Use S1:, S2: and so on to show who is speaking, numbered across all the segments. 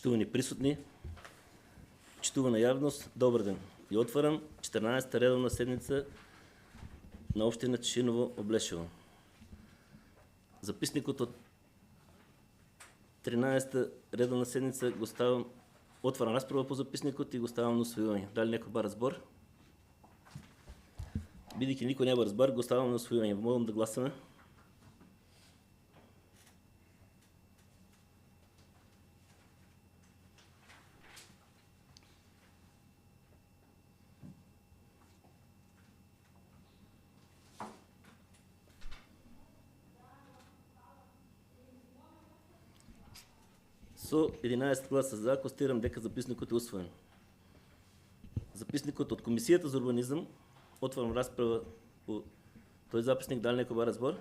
S1: почитувани присутни, почитувана явност, добър ден. И отварям 14-та редовна седмица на община Тишиново-Облешево. Записникът от 13-та редовна седмица го ставам, отварям разправа по записникът и го ставам на усвояване. Дали някой ба разбор? Бидейки никой не ба разбор, го ставам на усвояване. Можем да гласаме. Со 11 гласа за, констатирам дека записникът е усвоен. Записникът от Комисията за урбанизъм, отварям разправа по този записник, дали някой ба разбор?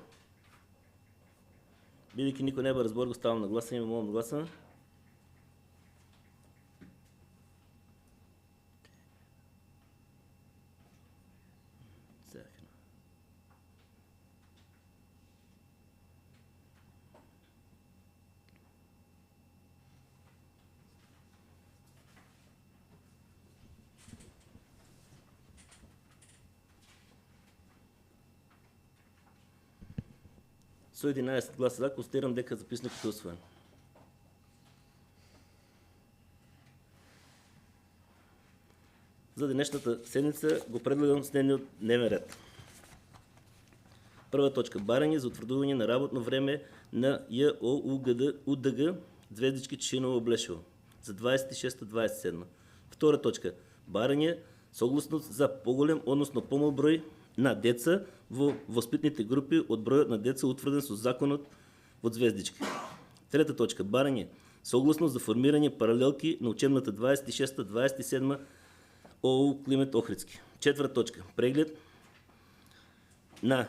S1: Бидейки никой не ба разбор, го ставам на гласане, мога да гласаме. Со 11 гласа за, констатирам дека записникът е усвоен. За днешната седмица го предлагам следният дневен ред. Първа точка. Барање за утвърдуване на работно време на ЙОУДГ звездички Тишиново-Облешево за 26-27. Втора точка. Барање согласност за по-голем, односно по-мал број на деца во воспитните групи од бројот на деца утврден со законот од звездички. Трета точка. Барање согласност за формирање паралелки на учебната 26-27 ОУ Климент Охридски. Четврта точка. Преглед на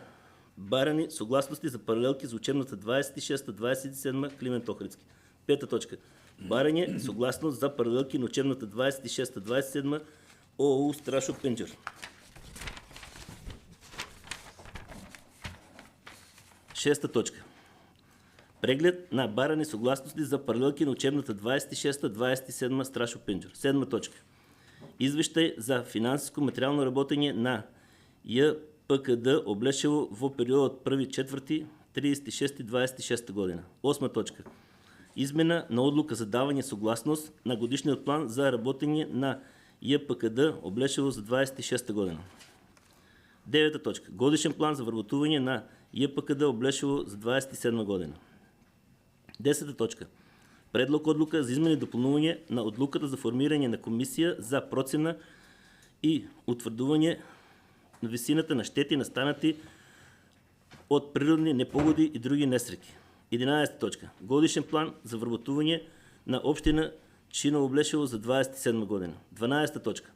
S1: барани согласности за паралелки за учебната 26-27 Климент Охридски. Пета точка. Барање согласност за паралелки на учебната 26-27 ОУ Страшо Пенджер. Шеста точка. Преглед на барани съгласности за паралелки на учебната 26-27 Страшо Пенджер. Седма точка. Извещај за финансиско материално работење на ЙПКД Облешево во периодот 1.4.36.26 година. Осма точка. Измена на одлука за давање согласност на годишниот план за работење на ЙПКД Облешево за 26 година. Девета точка. Годишен план за вработување на ЙПКД Облешево за 27 година. Десета точка. Предлог одлука за измени и дополнување на одлуката за формирање на комисија за процена и утврдување на висината на штети настанати од природни непогоди и други несреќи. 11 точка. Годишен план за вработување на општина Тишиново-Облешево за 27 година. 12 точка.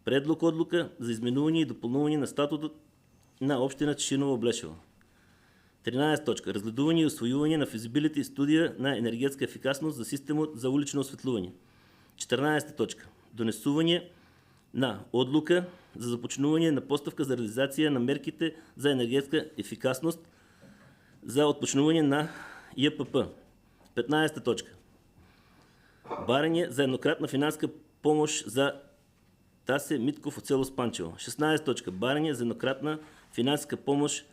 S1: Предлог одлука за изменување и дополнување на статутот на општина Тишиново-Облешево. 13 точка. Разгледување и усвојување на физибилити студија на енергетска ефикасност за системот за улично осветлување. 14 точка. Донесување на одлука за започнување на поставка за реализација на мерките за енергетска ефикасност за отпочнување на ЙПП. 15 точка. Барање за еднократна финанска помош за Тасе Митков од село Спанчево. 16 точка. Барање за еднократна финанска помош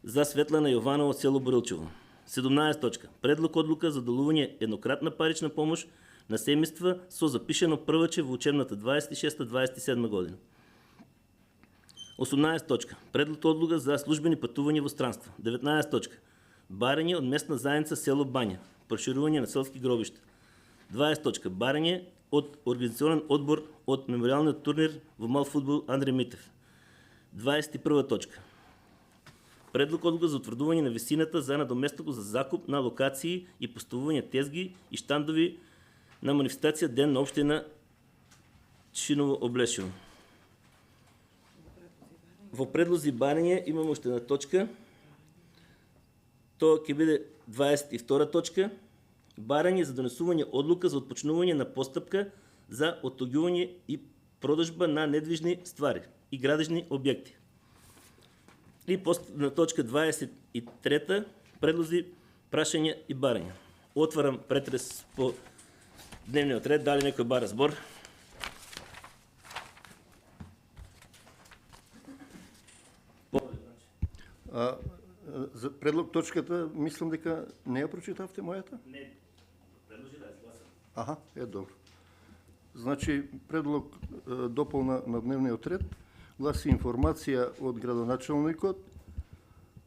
S1: за Светлана Јованова од село Борилчево. 17 точка. Предлог одлука за делување еднократна парична помош на семејства со запишено прваче во учебната 26-27 година. 18 точка. Предлог одлука за службени патувања во странство. 19 точка. Барање од местна заедница село Бања. Проширување на селски гробишта. 20 точка. Барање од организационен одбор од мемориалниот турнир во мал фудбал Андре Митев. 21 точка. Предлог одлука за утврдување на висината за надоместок за закуп на локации и поставување тезги и штандови на манифестација Ден на општина Тишиново-Облешево. Во предлози барање имаме уште една точка. Тоа ќе биде 22 точка. Барање за донесување одлука за отпочнување на постапка за оттогување и продажба на недвижни ствари и градежни објекти. И на точка 23 предлози, прашања и барања. Отварам претрес по дневниот ред. Дали некој бара збор?
S2: За предлог точката, мислам дека не ја прочитавте мојата?
S1: Не, предложи да изгласам.
S2: Аха, добро. Значи, предлог дополна на дневниот ред гласи информација од градоначалникот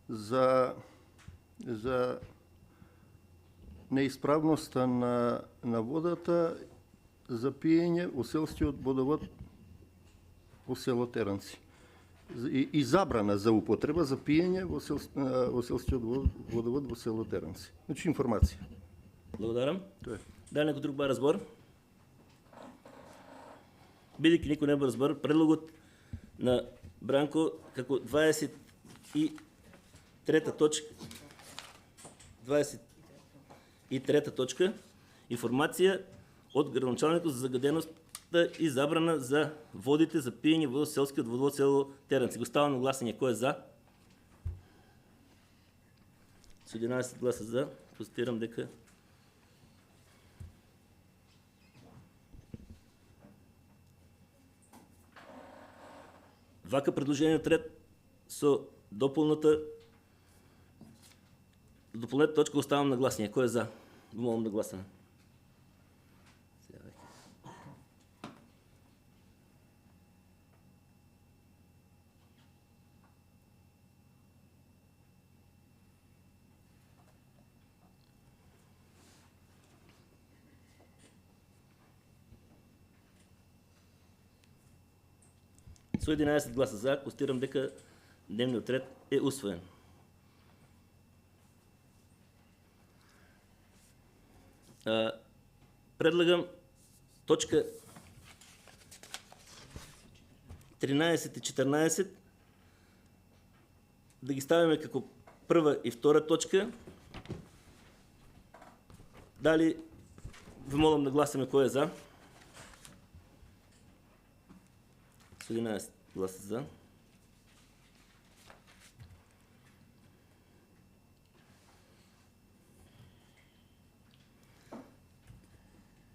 S2: за неисправноста на водата за пиење во селскиот водовод во село Теранци. И забрана за употреба за пиење во селскиот водовод во село Теранци. Значи, информација.
S1: Благодарам.
S2: Тоа е.
S1: Дали некој друг бара збор? Бидејќи никој не бара збор, предлогот на Бранко како 23-та точка, 23-та точка, информација од градоначалникот за загаденоста и забрана за водите за пиење во селскиот водовод село Теранци. Го ставам на гласање. Кој е за? Со 11 гласа за, констатирам дека вака предложениот ред со дополната точка го ставам на гласање. Кој е за? Го молам да гласаме. Со 11 гласа за, констатирам дека дневниот ред е усвоен. Предлагам точка 13 и 14 да ги ставиме како прва и втора точка. Дали ви молам да гласаме кој е за? Со 11 гласа за.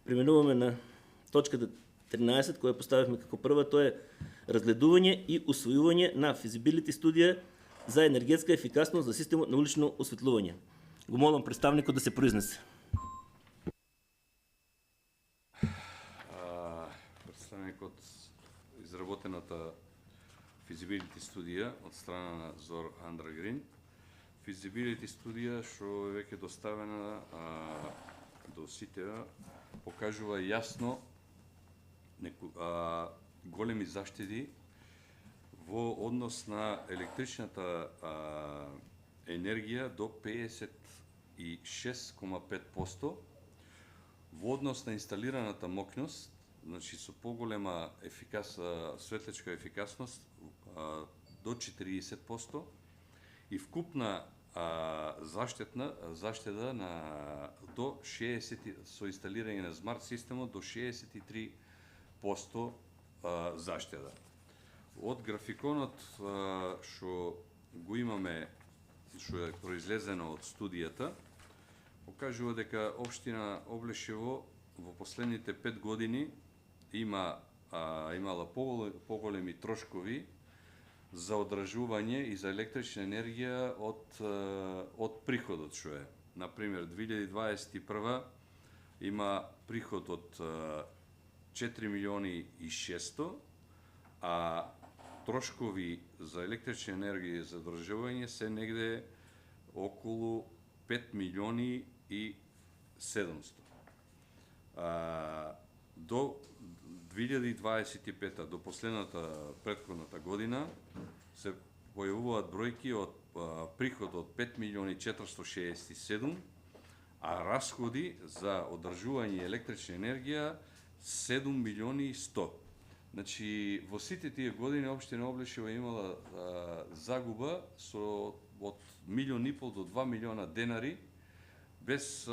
S1: Преминуваме на точката 13, која поставивме како прва, тоа е разгледување и усвојување на физибилити студија за енергетска ефикасност за системот на улично осветлување. Го молам представникот да се произнесе.
S3: Представникот изработената физибилити студија од страна на Зор Андрагрин. Физибилити студија што е веќе доставена до сите, покажува јасно големи заштеди во однос на електричната енергија до 56,5%, во однос на инсталираната моќност, значи со поголема светлечка ефикасност до 40% и вкупна заштеда на до 60 со инсталирање на смарт системот до 63% заштеда. Од графиконот што го имаме, што е произлезено од студијата, покажува дека општина Облешево во последните 5 години имала поголеми трошкови за одржување и за електрична енергија од приходот што е. Например, 2021 има приход од 4 милиони и 600, а трошкови за електрична енергија и за одржување се негде околу 5 милиони и 700. До 2025, до предходната година, се појавуваат бројки од приход од 5 милиони 467, а расходи за одржување електрична енергија 7 милиони и 100. Значи, во сите тие години општина Облешево имала загуба од 1,5 милион до 2 милиона денари, без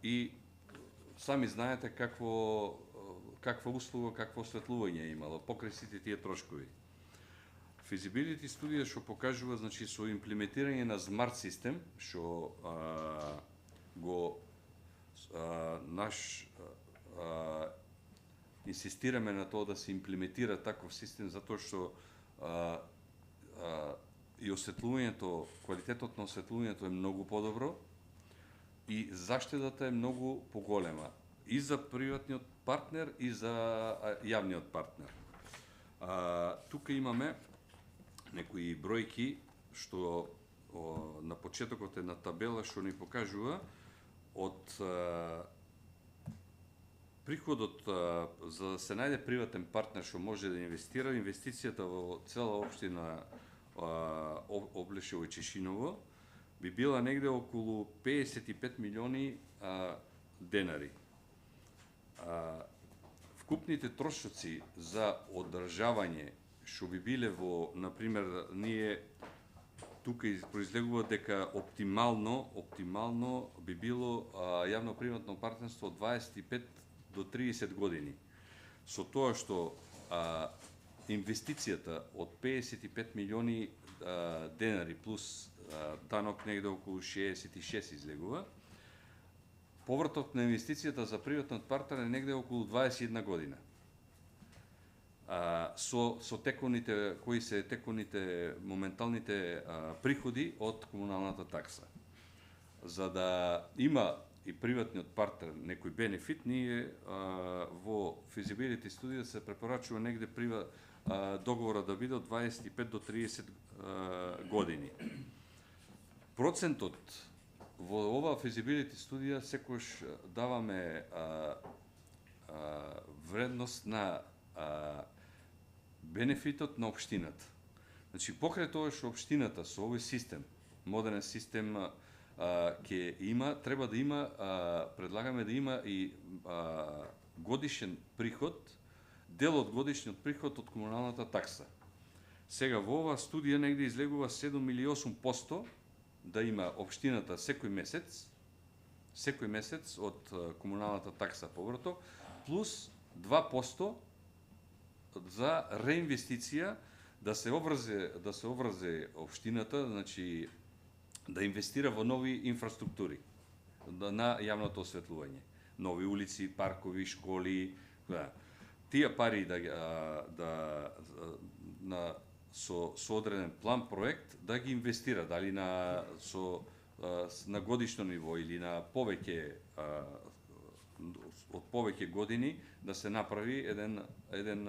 S3: и сами знаете каква услуга, какво осветлување имало покрај сите тие трошкови. Физибилити студија што покажува, значи, со имплементирање на смарт систем, што инсистираме на тоа да се имплементира таков систем затоа што и осветлувањето, квалитетот на осветлувањето е многу подобро и заштедата е многу поголема и за приватниот партнер и за јавниот партнер. Тука имаме некои бројки што на почетокот е на табела што ни покажува од приходот за да се најде приватен партнер што може да инвестира, инвестицијата во цела општина Облешево и Чешиново би била негде околу 55 милиони денари. Вкупните трошоци за одржавање што би биле во, например, ние тука произлегува дека оптимално би било јавно-приватно партнерство од 25 до 30 години. Со тоа што инвестицијата од 55 милиони денари плюс данок негде околу 66 излегува, повратот на инвестицијата за приватниот партнер е негде околу 21 година. Со теконите, кои се теконите моменталните приходи од комуналната такса. За да има и приватниот партнер некој бенефит, ние во feasibility студија се препорачува негде договора да биде од 25 до 30 години. Процентот во оваа feasibility студија секогаш даваме вредност на бенефитот на општината. Значи, покрај тоа што општината со овој систем, модерен систем ќе има, треба да има, предлагаме да има и годишен приход, дел од годишниот приход од комуналната такса. Сега во оваа студија негде излегува 7 или 8% да има општината секој месец од комуналната такса поврато, плюс 2% за реинвестиција да се обврзе општината, значи да инвестира во нови инфраструктури на јавното осветлување, нови улици, паркови, школи, тие пари со одреден план проект да ги инвестира, дали на годишно ниво или на од повеќе години да се направи еден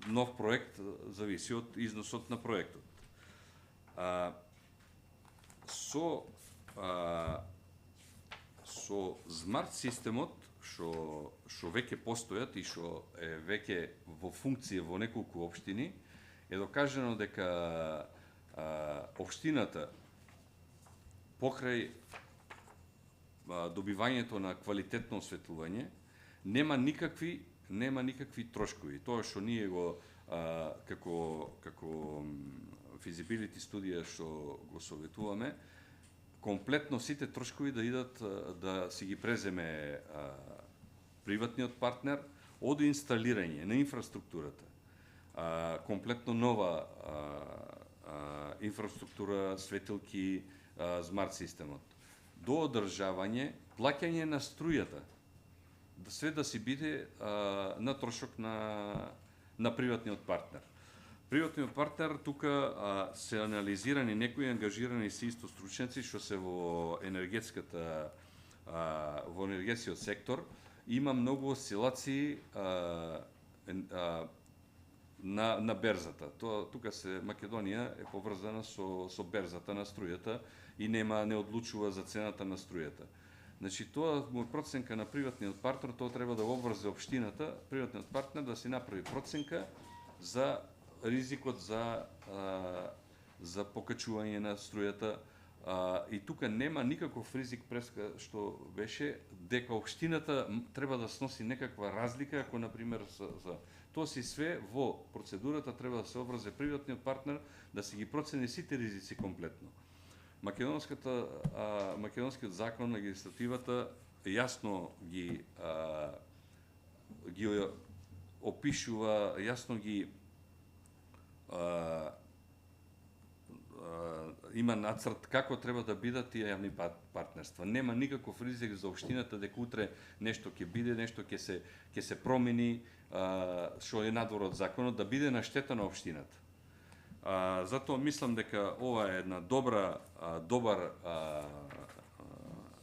S3: нов проект, зависи од износот на проектот. Со смарт системот што веќе постојат и што е веќе во функција во неколку општини, е докажано дека општината покрај добивањето на квалитетно осветлување нема никакви трошкови. Тоа што ние го како feasibility студија што го советуваме, комплетно сите трошкови да идат да си ги преземе приватниот партнер од инсталирање на инфраструктурата, комплетно нова инфраструктура, светилки, смарт системот, до одржавање, плаќање на струјата, све да си биде на трошок на приватниот партнер. Приватниот партнер тука се анализирани некои ангажирани се исто стручници што се во енергетскиот сектор. Има многу осцилации на берзата. Тука Македонија е поврзана со берзата на струјата и не одлучува за цената на струјата. Значи, тоа му проценка на приватниот партнер, тоа треба да обврзе општината, приватниот партнер да си направи проценка за ризикот за покачување на струјата, и тука нема никаков ризик преска што беше дека општината треба да сноси некаква разлика, ако например тоа си све во процедурата треба да се обврзе приватниот партнер да си ги процени сите ризици комплетно. Македонскиот закон, легислативата јасно ги опишува, јасно ги има нацрт како треба да бидат тие јавни партнерства. Нема никаков ризик за општината дека утре нешто ќе биде, нешто ќе се промени, што е надвор од законот, да биде на штета на општината. Затоа мислам дека ова е една добар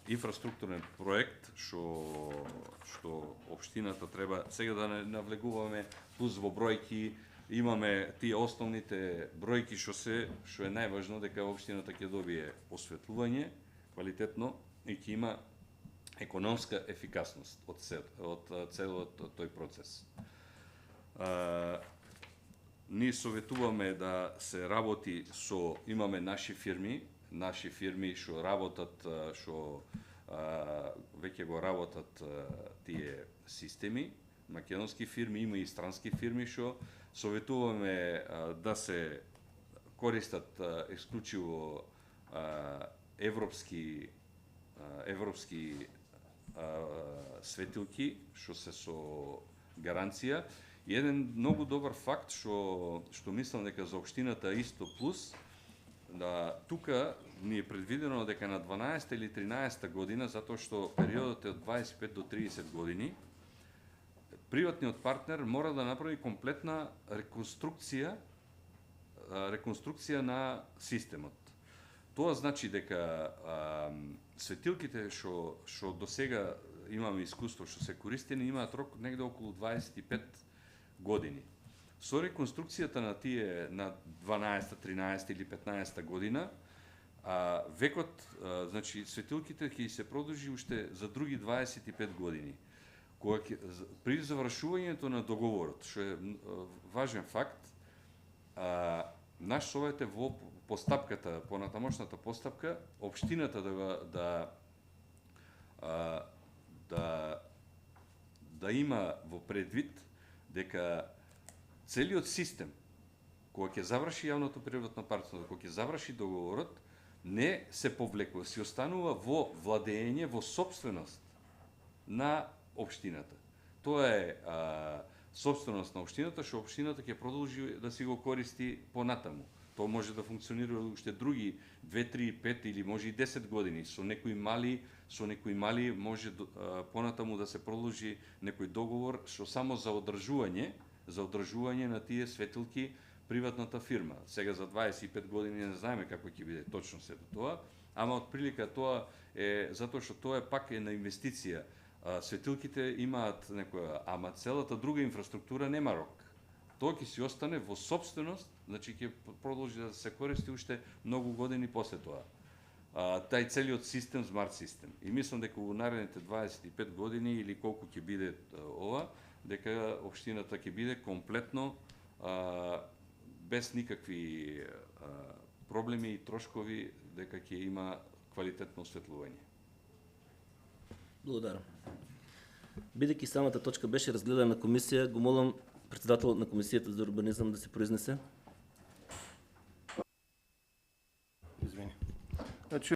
S3: инфраструктурен проект што општината треба сега да не навлегуваме плюс во бројки. Имаме тие основните бројки што е најважно дека општината ќе добие осветлување квалитетно и ќе има економска ефикасност од целиот тој процес. Ние советуваме да се работи имаме наши фирми што работат, што веќе го работат тие системи, македонски фирми, има и странски фирми што советуваме да се користат исклучиво европски светилки што се со гаранција. И еден многу добар факт што мислам дека за општината исто плюс, да тука ни е предвидено дека на 12 или 13 година, затоа што периодот е од 25 до 30 години, приватниот партнер мора да направи комплетна реконструкција на системот. Тоа значи дека светилките што досега имаме искуство што се користени имаат рок негде околу 25 години. Со реконструкцијата на тие на 12, 13 или 15 година, векот, значи светилките ќе се продолжи уште за други 25 години. При завршувањето на договорот, што е важен факт, наш совет е во постапката, понатамошната постапка, општината да има во предвид дека целиот систем, кога ќе заврши јавното приватно партнерство, кога ќе заврши договорот, не се повлекува, си останува во владење, во собственост на општината. Тоа е собственост на општината, што општината ќе продолжи да си го користи понатаму. Тоа може да функционира уште други 2, 3, 5 или може и 10 години. Со некои мали може понатаму да се продолжи некој договор што само за одржување на тие светилки приватната фирма. Сега за 25 години не знаеме како ќе биде точно сето тоа, ама отприлика тоа е затоа што тоа пак е на инвестиција. Светилките имаат некоја, ама целата друга инфраструктура нема рок. Тоа ќе си остане во собственост, значи ќе продолжи да се користи уште многу години после тоа. Тај целиот систем, смарт систем. И мислам дека во наредните 25 години или колку ќе биде ова, дека општината ќе биде комплетно без никакви проблеми и трошкови, дека ќе има квалитетно осветлување.
S1: Благодарам. Бидејќи самата точка беше разгледана на комисија, го молам председател на комисијата за урбанизам да се произнесе.
S2: Извини. Значи,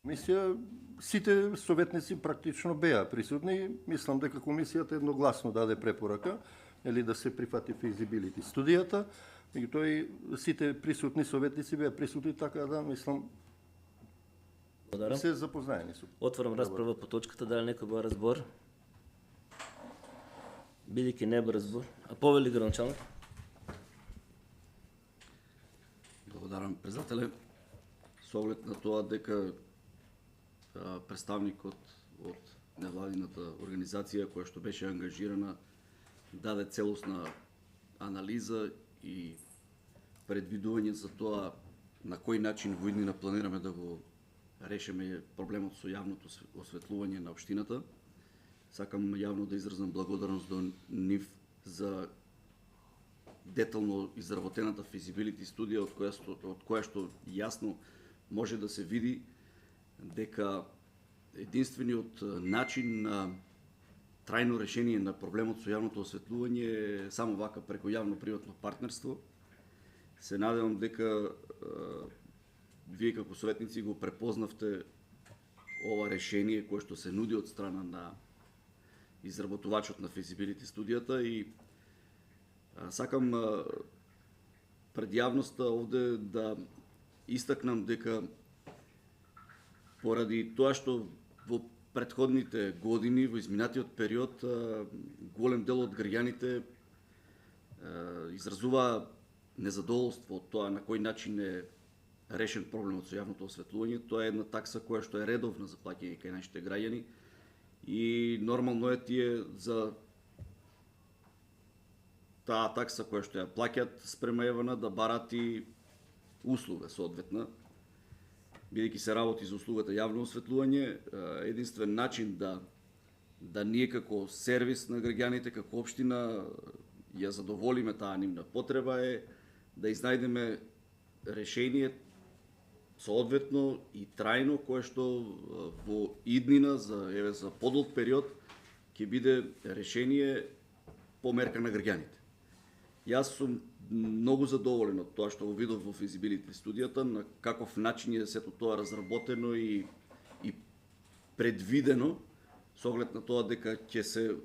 S2: комисија, сите советници практично беа присутни. Мислам дека комисијата едногласно даде препорака или да се прифати физибилити студијата. Меѓутоа сите присутни советници беа присутни, така да мислам
S1: Благодарам.
S2: се запознаени со.
S1: Отварам расправа по точката, дали некој бара збор? Бидејќи не бара збор. А повели граначалник?
S4: Благодарам, председателе. Со оглед на тоа дека представникот од невладината организација која што беше ангажирана даде целосна анализа и предвидување за тоа на кој начин во иднина планираме да го решиме проблемот со јавното осветлување на општината. Сакам јавно да изразам благодарност до нив за детално изработената физибилити студија од која што јасно може да се види дека единствениот начин на трајно решение на проблемот со јавното осветлување е само вака преку јавно-приватно партнерство. Се надевам дека вие како советници го препознавте ова решение кое што се нуди од страна на изработувачот на физибилити студијата и сакам пред јавноста овде да истакнам дека поради тоа што во претходните години, во изминатиот период, голем дел од граѓаните изразува незадоволство од тоа на кој начин е решен проблемот со јавното осветлување. Тоа е една такса која што е редовна за плаќање кај нашите граѓани и нормално е тие за таа такса која што ја плаќаат спрема евана да барат и услуга соодветна. Бидејќи се работи за услугата јавно осветлување, единствен начин да ние како сервис на граѓаните, како општина ја задоволиме таа нивна потреба е да изнајдеме решение соодветно и трајно кое што во иднина за подолг период ќе биде решение по мерка на граѓаните. Јас сум многу задоволен од тоа што го видов во физибилити студијата, на каков начин е сето тоа разработено и предвидено, со оглед на тоа дека ќе се,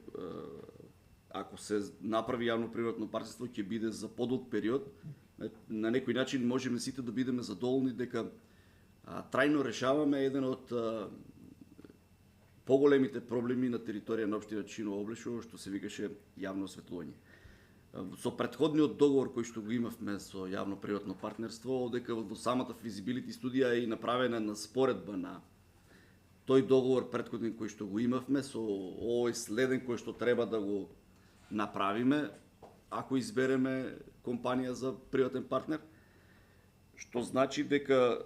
S4: ако се направи јавно-приватно партнерство, ќе биде за подолг период. На некој начин можеме сите да бидеме задоволни дека трајно решаваме еден од поголемите проблеми на територија на општина Чиново Облешово, што се викаше јавно осветлување. Со претходниот договор кој што го имавме со јавно-приватно партнерство, одека во самата физибилити студија е и направена на споредба на тој договор претходен кој што го имавме со овој следен кој што треба да го направиме ако избереме компанија за приватен партнер, што значи дека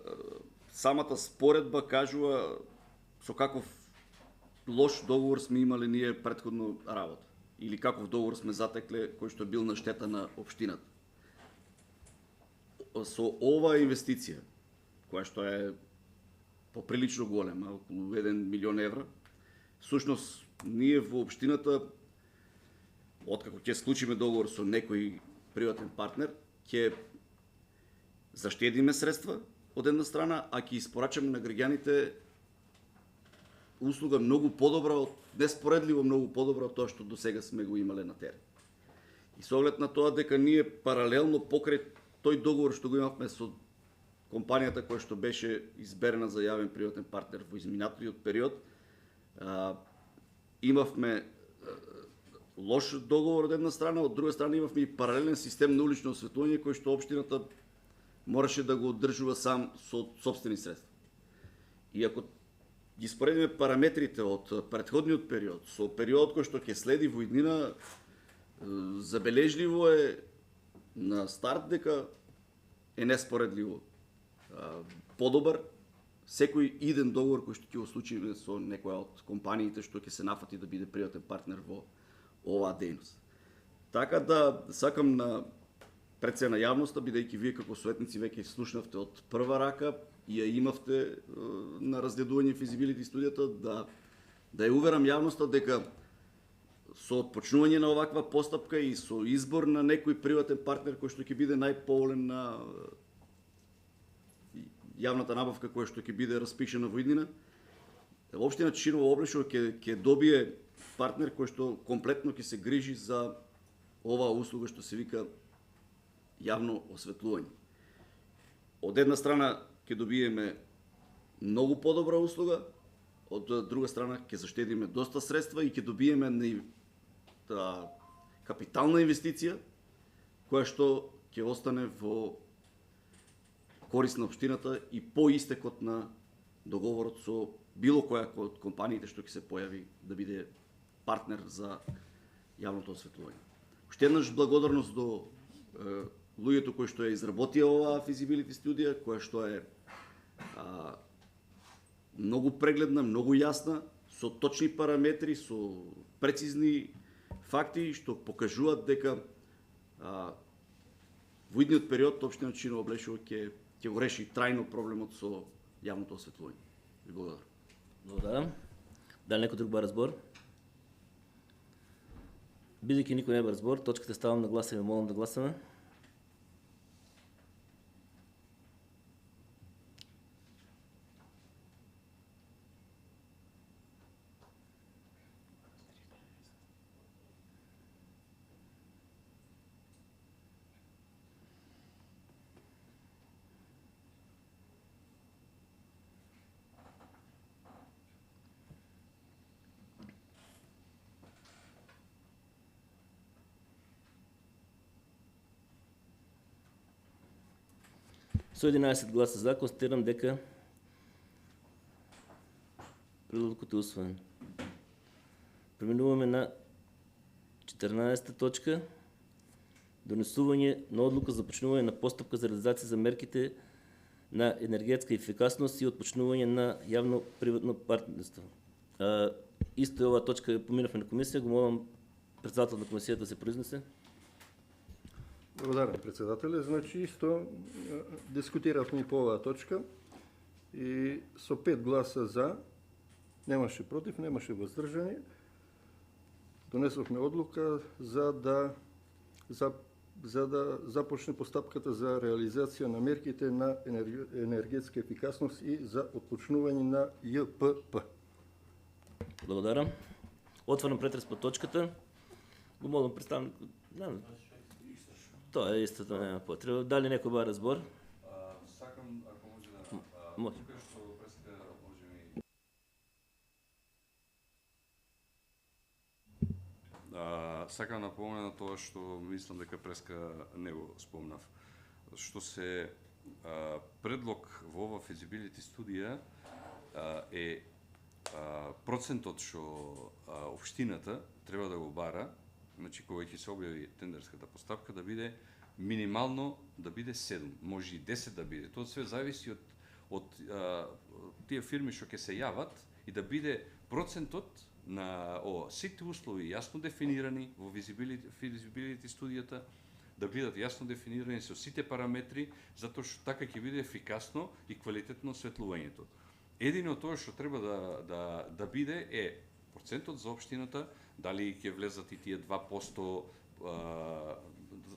S4: самата споредба кажува со каков лош договор сме имале ние претходно работа или каков договор сме затекле кој што бил на штета на општината. Со оваа инвестиција, која што е поприлично голема, околу 1 милион евра, всушност ние во општината, откако ќе склучиме договор со некој приватен партнер, ќе заштедиме средства од една страна, а ќе испорачаме на граѓаните услуга многу подобра, неспоредливо многу подобра од тоа што досега сме го имале на терен. И со оглед на тоа дека ние паралелно покрај тој договор што го имавме со компанијата која што беше изберена за јавен приватен партнер во изминатиот период, имавме лош договор од една страна, од друга страна имавме и паралелен систем на улично осветлување кој што општината мораше да го одржува сам со сопствени средства. И ако ги споредиме параметрите од претходниот период со периодот кој што ќе следи во иднина, забележливо е на старт дека е неспоредливо подобар секој иден договор кој што ќе го случиме со некоја од компаниите што ќе се нафати да биде приватен партнер во оваа дејност. Така да сакам на пред се на јавноста, бидејќи вие како советници веќе слушнавте од прва рака и ја имавте на разгледување физибилити студијата, да ја уверам јавноста дека со отпочнување на оваква постапка и со избор на некој приватен партнер кој што ќе биде најповолен на јавната набавка која што ќе биде распишена во иднина, општина Чиново Облешово ќе добие партнер кој што комплетно ќе се грижи за оваа услуга што се вика јавно осветлување. Од една страна ќе добиеме многу подобра услуга, од друга страна ќе заштедиме доста средства и ќе добиеме капитална инвестиција која што ќе остане во корист на општината и по истекот на договорот со било која од компаниите што ќе се појави да биде партнер за јавното осветлување. Уште еднаш благодарност до луѓето кои што ја изработија оваа физибилити студија, која што е многу прегледна, многу јасна, со точни параметри, со прецизни факти што покажуваат дека во идниот период општина Чиново Облешово ќе го реши трајно проблемот со јавното осветлување. Ви благодарам.
S1: Благодарам. Дали некој друг бар збор? Бидејќи никој не бар збор, точката ставам на гласање, молам да гласаме. Со 11 гласа за, констатирам дека предлогот е усвоен. Преминуваме на 14 точка. Донесување на одлука за почнување на постапка за реализација за мерките на енергетска ефикасност и отпочнување на јавно-приватно партнерство. Исто е оваа точка, поминавме на комисија, го молам председател на комисијата да се произнесе.
S2: Благодарам, председателе. Значи, исто дискутиравме по оваа точка и со 5 гласа за, немаше против, немаше воздржани, донесовме одлука за да започне постапката за реализација на мерките на енергетска ефикасност и за отпочнување на ЈПП.
S1: Благодарам. Отварам претрес по точката. Го молам представник. Тоа е истото, нема потреба. Дали некој бара збор?
S3: Сакам, ако може да...
S1: Може.
S3: Тука што преска може ми... Сакам напомена тоа што мислам дека преска не го спомнав. Што се предлог во ова feasibility студија е процентот што општината треба да го бара, значи кога ќе се објави тендерската постапка, да биде минимално да биде 7, може и 10 да биде. Тоа све зависи од тие фирми што ќе се јават и да биде процентот на сите услови јасно дефинирани во feasibility студијата, да бидат јасно дефинирани со сите параметри, затоа што така ќе биде ефикасно и квалитетно осветлувањето. Едино тоа што треба да биде е процентот за општината, дали ќе влезат и тие 2%,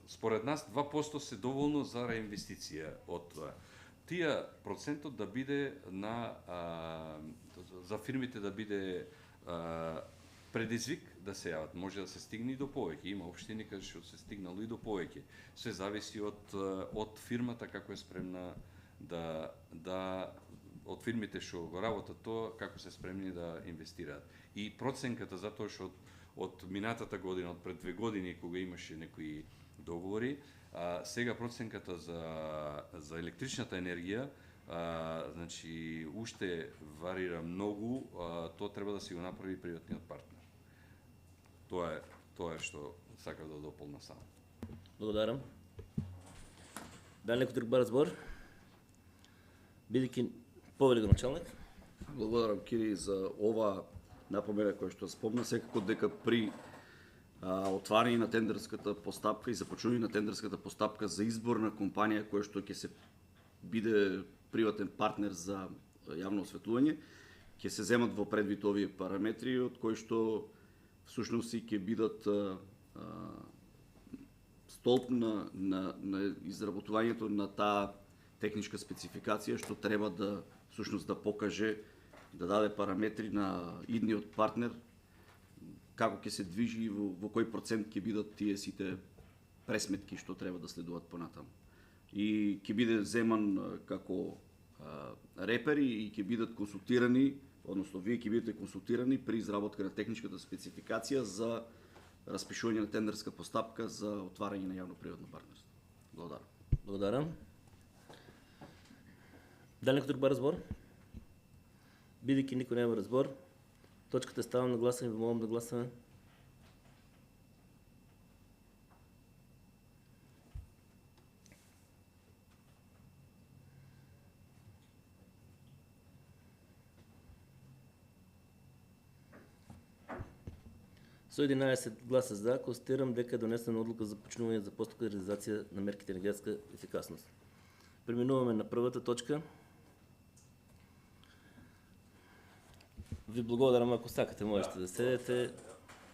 S3: според нас 2% се доволно за реинвестиција од тоа. Тие процентот да биде за фирмите да биде предизвик да се јават. Може да се стигне и до повеќе. Има општини каде што се стигнало и до повеќе. Се зависи од фирмата како е спремна од фирмите што го работат тоа, како се спремни да инвестираат. И проценката, затоа што од минатата година, од пред 2 години, кога имаше некои договори, сега проценката за електричната енергија, значи, уште варира многу, тоа треба да си го направи приватниот партнер. Тоа е што сакав да дополнам само.
S1: Благодарам. Дали некој друг бара збор? Бидејќи повели началник.
S4: Благодарам, Кири, за ова напомена која што спомна. Секако дека при отварање на тендерската постапка и започнување на тендерската постапка за избор на компанија која што ќе се биде приватен партнер за јавно осветлување, ќе се земат во предвид овие параметри, од кои што всушност и ќе бидат столб на изработувањето на таа техничка спецификација што треба да всушност да покаже, да даде параметри на идниот партнер како ќе се движи и во кој процент ќе бидат тие сите пресметки што треба да следуваат понатаму. И ќе биде земан како репери и ќе бидат консултирани, односно вие ќе бидете консултирани при изработка на техничката спецификација за распишување на тендерска постапка за отварање на јавно-приватно партнерство. Благодарам.
S1: Благодарам. Дали некој друг бара збор? Бидејќи никој нема разбор, точката ставам на гласање, ви молам да гласаме. Со 11 гласа за, констатирам дека е донесена одлука за почнување за постапка за реализација на мерките енергетска ефикасност. Преминуваме на првата точка. Ви благодарам, ако сакате, можете да седете.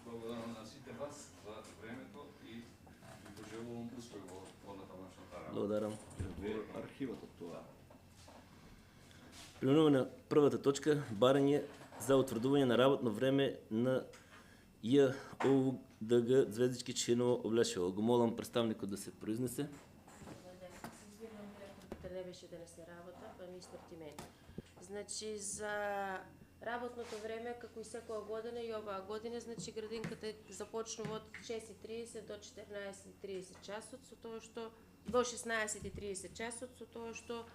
S3: Благодарам на сите вас за времето и ви пожелувам успех во понатамошната работа.
S1: Благодарам.
S4: Во архивата тоа.
S1: Преминуваме на првата точка, барање за утврдување на работно време на ЈОУДГ Звездички Чиново Облешево. Го молам представникот да се произнесе.
S5: Извинувам, директорката не беше да не се работа, па ми испрати мене. Значи, за работното време, како и секоја година и оваа година, значи градинката започнува од 6:30 до 14:30 часот, со тоа што до 16:30 часот, со тоа што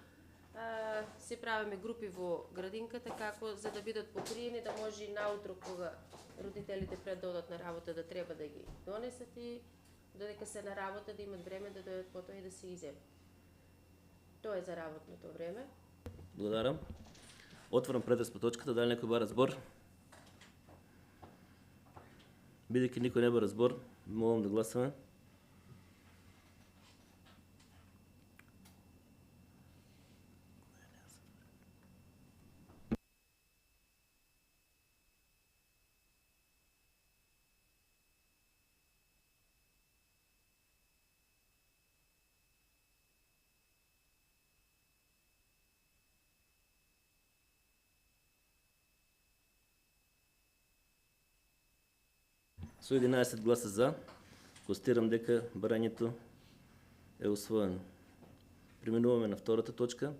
S5: се правиме групи во градинката како за да бидат покриени, да може и наутро кога родителите пред да одат на работа да треба да ги донесат и додека се на работа да имат време да дојдат потоа и да се иземат. Тоа е за работното време.
S1: Благодарам. Отварам претрес по точката. Дали некој бара збор? Бидејќи никој не бара збор, молам да гласаме. Со 11 гласа за, констатирам дека барањето е усвоено. Преминуваме на втората точка.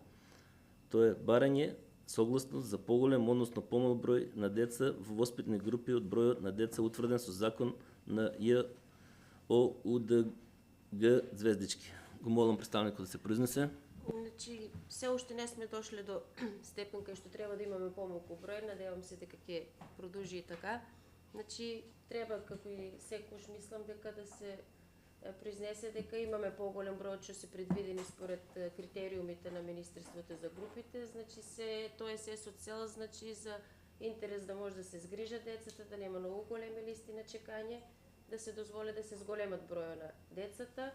S1: Тоа е барање согласност за поголем, односно помал број на деца во воспитни групи од бројот на деца утврден со закон на ЈОУДГ звездички. Го молам представникот да се произнесе.
S5: Значи, се уште не сме дошле до степен кај што треба да имаме помалку број, надевам се дека ќе продолжи и така. Значи, треба, како и секојаш мислам, дека да се произнесе дека имаме поголем број што се предвидени според критериумите на Министерството за групите, значи тоа е се со цел, значи за интерес да може да се згрижат децата, да нема многу големи листи на чекање, да се дозволи да се зголемат броја на децата.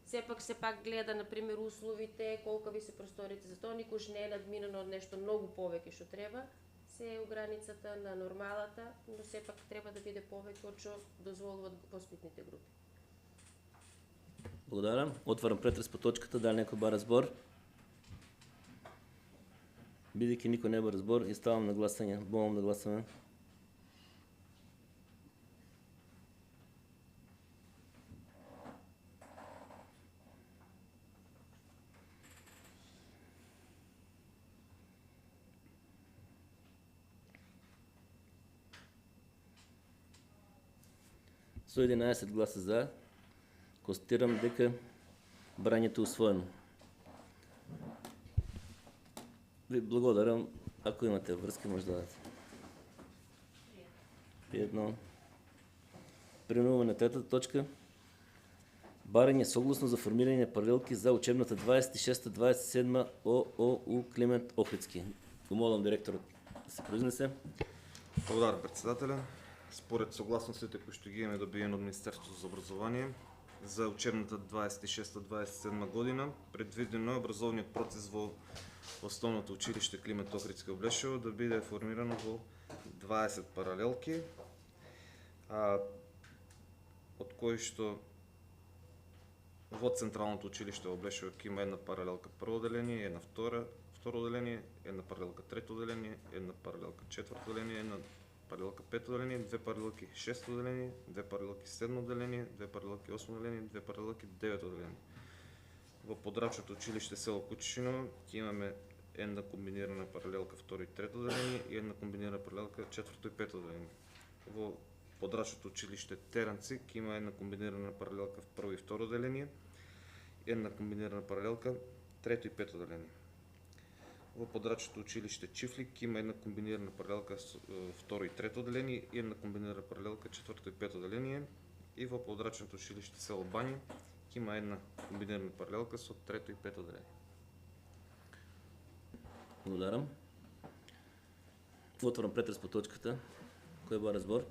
S5: Сепак се пак гледа, например, условите, колкави се просторите, за тоа никош не е надминано од нешто многу повеќе што треба, се е у границата на нормалата, но сепак треба да биде повеќе од што дозволуваат воспитните групи.
S1: Благодарам. Отварам претрес по точката. Дали некој бара збор? Бидејќи никој не бара збор, и ставам на гласање. Молам да гласаме. Со 11 гласа за, констатирам дека барањето е усвоено. Ви благодарам. Ако имате врски, може да дадете. Пријатно. Преминуваме на третата точка. Барање согласно за формирање паралелки за учебната 26-27 ООУ Климент Охридски. Го молам директорот да се произнесе.
S6: Благодарам, председателя. Според согласностите кои што ги имаме добиени од Министерството за образование, за учебната 26-27 година, предвидено е образовниот процес во Основното училиште Климент Охридски во Блешево да биде формирано во 20 паралелки, од кои што во Централното училиште во Блешево ќе има една паралелка прво оделение, една второ оделение, една паралелка трето оделение, една паралелка четврто оделение, една паралелка пето оделение, две паралелки шесто оделение, две паралелки седмо оделение, две паралелки осмо оделение, две паралелки девето оделение. Во подрачното училиште село Кучишино ќе имаме една комбинирана паралелка второ и трето оделение и една комбинирана паралелка четврто и пето оделение. Во подрачното училиште Теранци ќе има една комбинирана паралелка прво и второ оделение, една комбинирана паралелка трето и пето оделение. Во подрачното училиште Чифлик ќе има една комбинирана паралелка второ и трето оделение и една комбинирана паралелка четврто и пето оделение. И во подрачното училиште село Бања ќе има една комбинирана паралелка со трето и пето оделение.
S1: Благодарам. Отворам претрес по точката. Кој бара збор?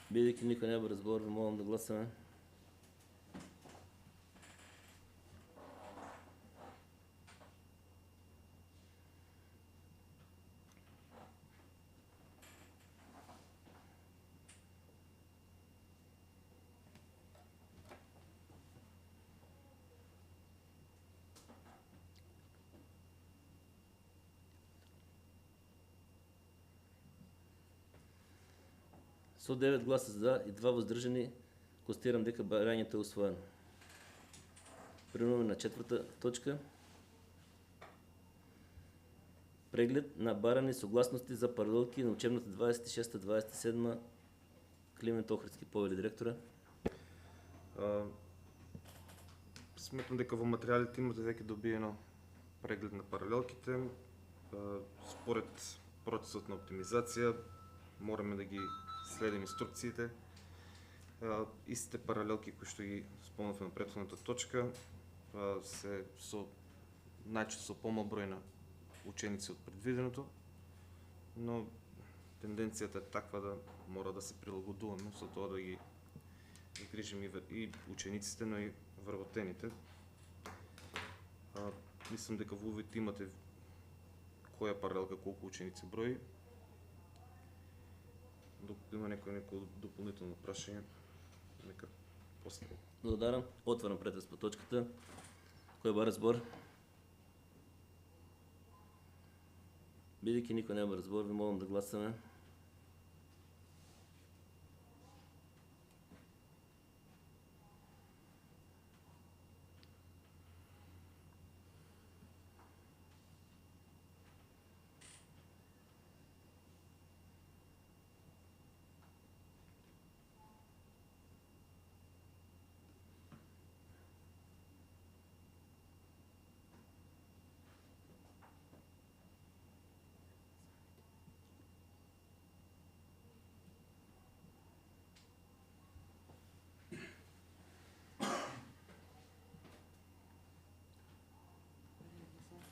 S1: Бидејќи никој не бара збор, молам да гласаме. Со 9 гласа за и 2 воздржани, констатирам дека барањето е усвоено. Преминуваме на четврта точка. Преглед на барани согласности за паралелки на учебната 26-27 Климент Охридски. Повели директора.
S6: Сметам дека во материјалите имате веќе добиено преглед на паралелките. Според процесот на оптимизација мораме да ги следиме инструкциите. Истите паралелки кои што ги спомнавме на претходната точка се најчесто со помал број на ученици од предвиденото, но тенденцијата е таква да мора да се прилагодуваме со тоа да ги грижиме и учениците, но и вработените. Мислам дека во увид имате која паралелка колку ученици брои. Доколку има некој дополнително прашање, нека постави.
S1: Благодарам. Отварам претрес по точката. Кој ба разбор? Бидејќи никој нема разбор, ви молам да гласаме.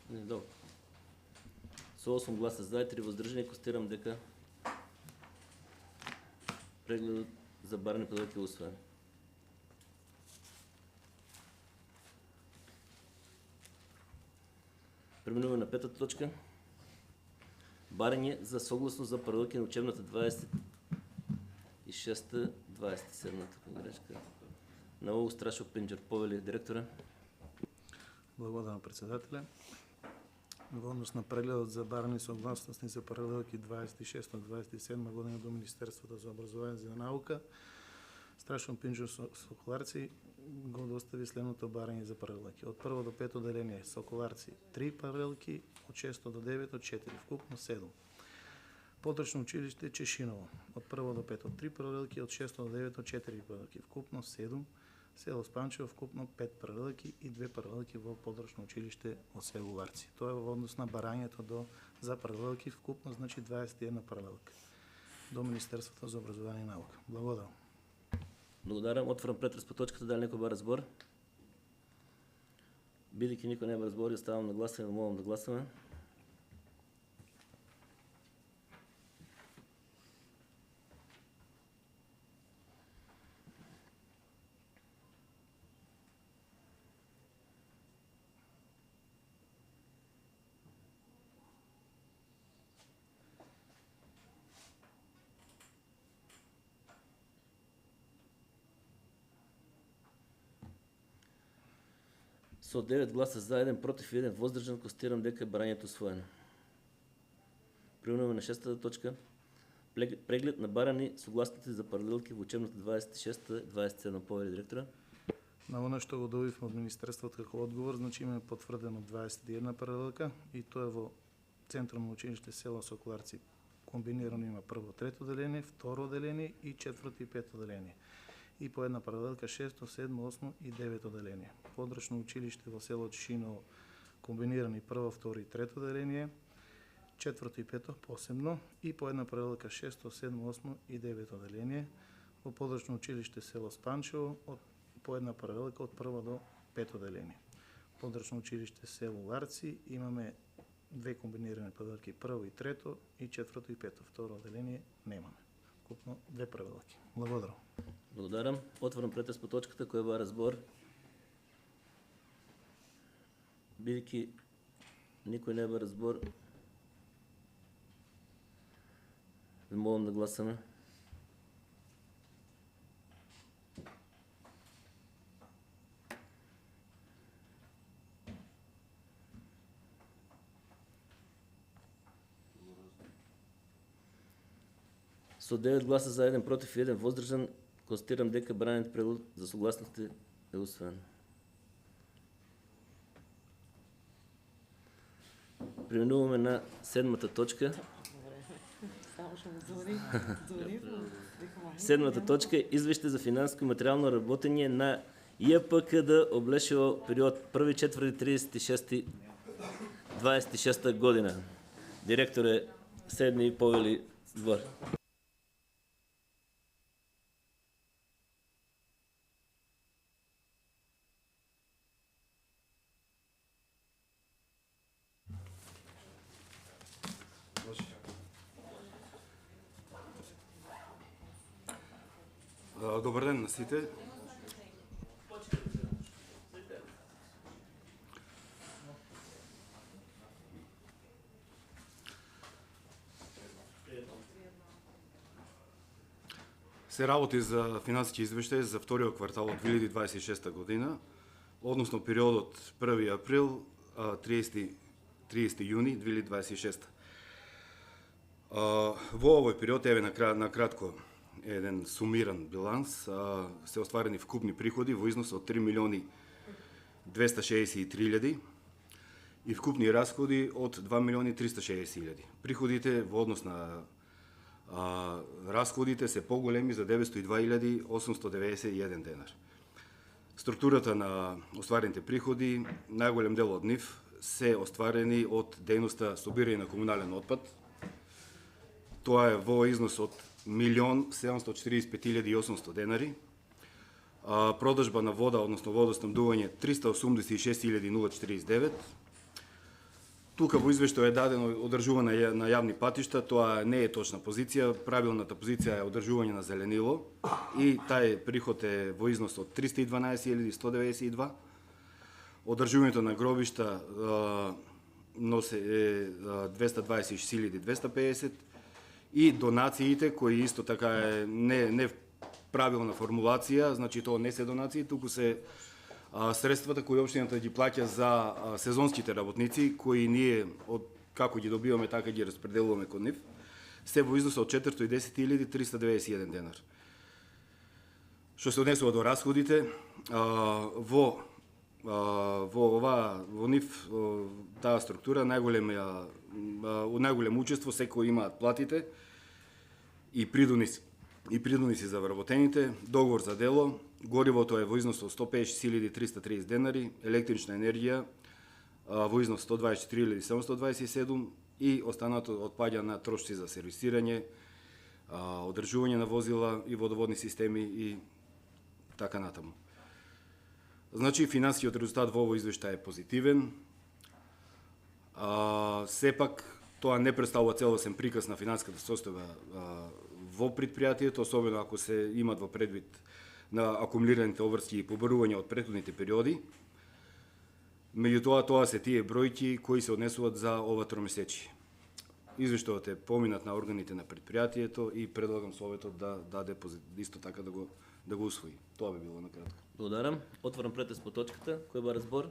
S1: Не, добро. Со 8 гласа за и 3 воздржани, констатирам дека прегледот за барани паралелки е усвоен. Преминуваме на петата точка. Барање за согласност за паралелки на учебната 26-27 грешка. Нао Страшо Пинџер, повели директора.
S7: Благодарам, председателе. Во однос на прегледот за барани согласности за паралелки 26-27 година до Министерството за образование и наука, Страшен Пинџер Соколарци го достави следното барање за паралелки. Од 1 до 5 оделение Соколарци 3 паралелки, од 6 до 9 4, вкупно 7. Подрачно училиште Чешиново од 1 до 5 3 паралелки, од 6 до 9 4 паралелки, вкупно 7. Село Спанчево вкупно 5 паралелки и 2 паралелки во подрачно училиште од село Варци. Тоа е во однос на барањето за паралелки, вкупно значи 21 паралелка до Министерството за образование и наука. Благодарам.
S1: Благодарам. Отварам претрес по точката, дали некој ба разбор? Бидејќи никој нема разбор, оставам на гласуване, молам да гласуваме. Со 9 гласа за, 1 против и 1 воздржан, констатирам дека барањето усвоено. Преминуваме на шестата точка. Преглед на барани согласности за паралелки во учебната 26-27. Повели директора.
S7: На оно што го добивме од Министерството како одговор, значи имаме потврдено 21 паралелка и тоа е во Централно училиште село Соколарци. Комбинирано има прво, трето оделение, второ оделение и четврто и пето оделение. И по една паралелка 6, 7, 8 и 9 оделение. Подрачно училиште во село Чешиново комбинирани прво, второ и трето оделение, четврто и пето посебно и по една паралелка 6, 7, 8 и 9 оделение. Во подрачно училиште село Спанчево по една паралелка од прво до пето оделение. Подрачно училиште село Варци имаме две комбинирани паралелки, прво и трето и четврто и пето. Второ оделение немаме. Вкупно 2 паралелки. Благодарам.
S1: Благодарам. Отварам претрес по точката, кој ба разбор. Бидејќи никој не ба разбор, ви молам да гласаме. Со 9 гласа за, 1 против и 1 воздржан, констатирам дека бараниот преглед за согласности е усвоен. Преминуваме на седмата точка. Седмата точка е извеште за финансиско и материјално работење на ЈПКД Облешево период 1 четврти 36 26 година. Директор е Седми Повели Двор.
S8: Добар ден на сите. Се работи за финансиски извештај за вториот квартал од 2026 година, односно периодот 1 април 30 јуни 2026. Во овој период, еве на кратко, еден сумиран биланс, се остварени вкупни приходи во износ од 3 милиони 263.000 и вкупни расходи од 2 милиони 360.000. Приходите во однос на расходите се поголеми за 902.891 денар. Структурата на остварените приходи, најголем дел од нив се остварени од дејноста собирање на комунален отпад. Тоа е во износ од 1.745.800 денари. Продажба на вода, односно водоснабдување 386.049. Тука во извештајот е дадено одржување на јавни патишта, тоа не е точна позиција, правилната позиција е одржување на зеленило и тај приход е во износ од 312.192. Одржувањето на гробишта носи 226.250 и донациите кои исто така е не правилна формулација, значи тоа не се донации, туку се средствата кои општината ги плаќа за сезонските работници, кои ние како ги добиваме, така ги распределуваме кон нив, се во износ од 410.391 денар. Што се однесува до расходите, во нив таа структура најголемо учество секој имаат платите и придоници за вработените, договор за дело, горивото е во износ од 156.330 денари, електрична енергија во износ 124.727 и останато отпаѓа на трошци за сервисирање, одржување на возила и водоводни системи и така натаму. Значи, финансискиот резултат во овој извештај е позитивен. Сепак, тоа не представува целосен приказ на финансиската состојба во предпријатието, особено ако се имат во предвид на акумулираните обврски и побарувања од претходните периоди. Меѓутоа, тоа се тие бројки кои се однесуваат за ова тромесечие. Извештајот е поминат на органите на предпријатието и предлагам Советот да даде исто така да го усвои. Тоа би било накратко.
S1: Благодарам. Отварам претес по точката. Кој ба разбор?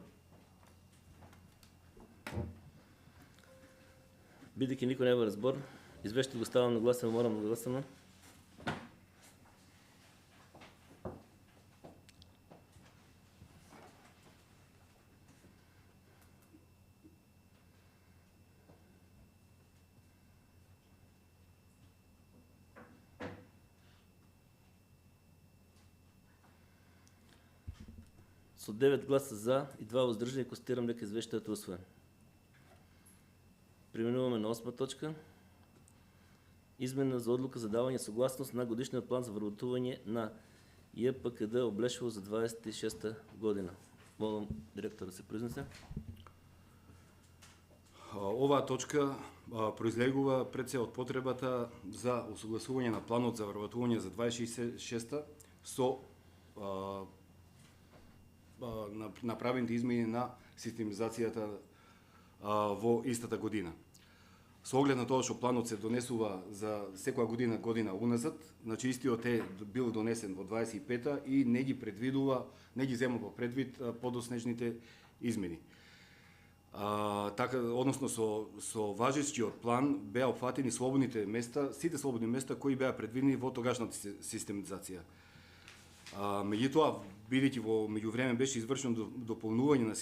S1: Бидејќи никој не ба разбор, извештајот го ставам на гласено, морам да гласаме. Со 9 гласа за и 2 воздржани, констатирам дека извештајот е усвоен. Преминуваме на 8 точка. Измена за одлука за давање согласност на годишниот план за вработување на ЈПКД Облешево за 26 година. Молам директор да се произнесе.
S8: Оваа точка произлегува пред се од потребата за усогласување на планот за вработување за 26 со направените измени на системизацијата во истата година. Со оглед на тоа што планот се донесува за секоја година уназад, значи истиот е бил донесен во 25-та и не ги зема во предвид подоснежните измени. Односно со важечкиот план беа опфатени слободните места, сите слободни места кои беа предвидени во тогашната системизација. Меѓутоа, бидејќи во меѓувреме беше извршено дополнување на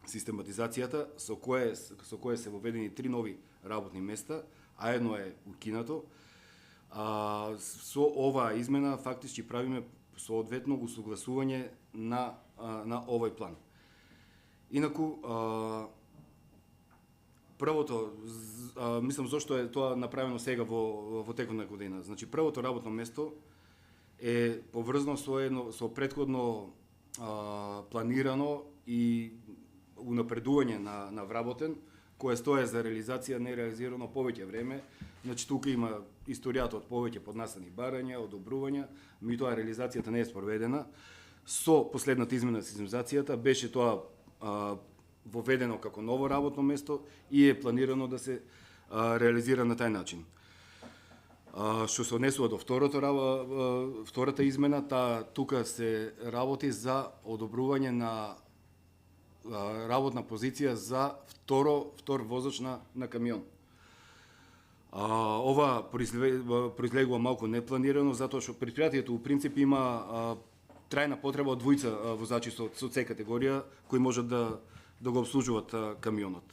S8: систематизацијата, со кое се воведени 3 нови работни места, а едно е укинато. Со оваа измена фактички правиме соодветно усогласување на овој план. Инаку, првото, мислам зошто е тоа направено сега во текот на година. Значи, првото работно место е поврзано со претходно планирано и унапредување на вработен, кое стоја за реализација не реализирано повеќе време. Значи, тука има историјата од повеќе поднасани барања, одобрувања, меѓутоа реализацијата не е спроведена. Со последната измена на системизацијата беше тоа воведено како ново работно место и е планирано да се реализира на тај начин. Што се однесува до втората измена, тука се работи за одобрување на работна позиција за втор возач на камион. Ова произлегува малку непланирано, затоа што предпријатието у принцип има трајна потреба од двојца возачи со С категорија кои можат да го обслужуваат камионот.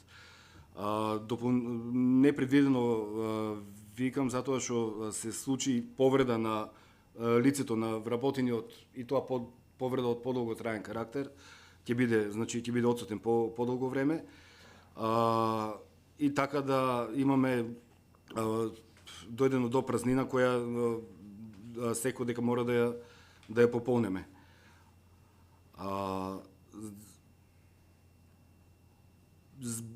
S8: Непредвидено викам затоа што се случи повреда на лицето на вработениот и тоа повреда од подолго траен карактер, ќе биде отсутен подолго време. И така да имаме дојдено до празнина која секој дека мора да ја пополнеме.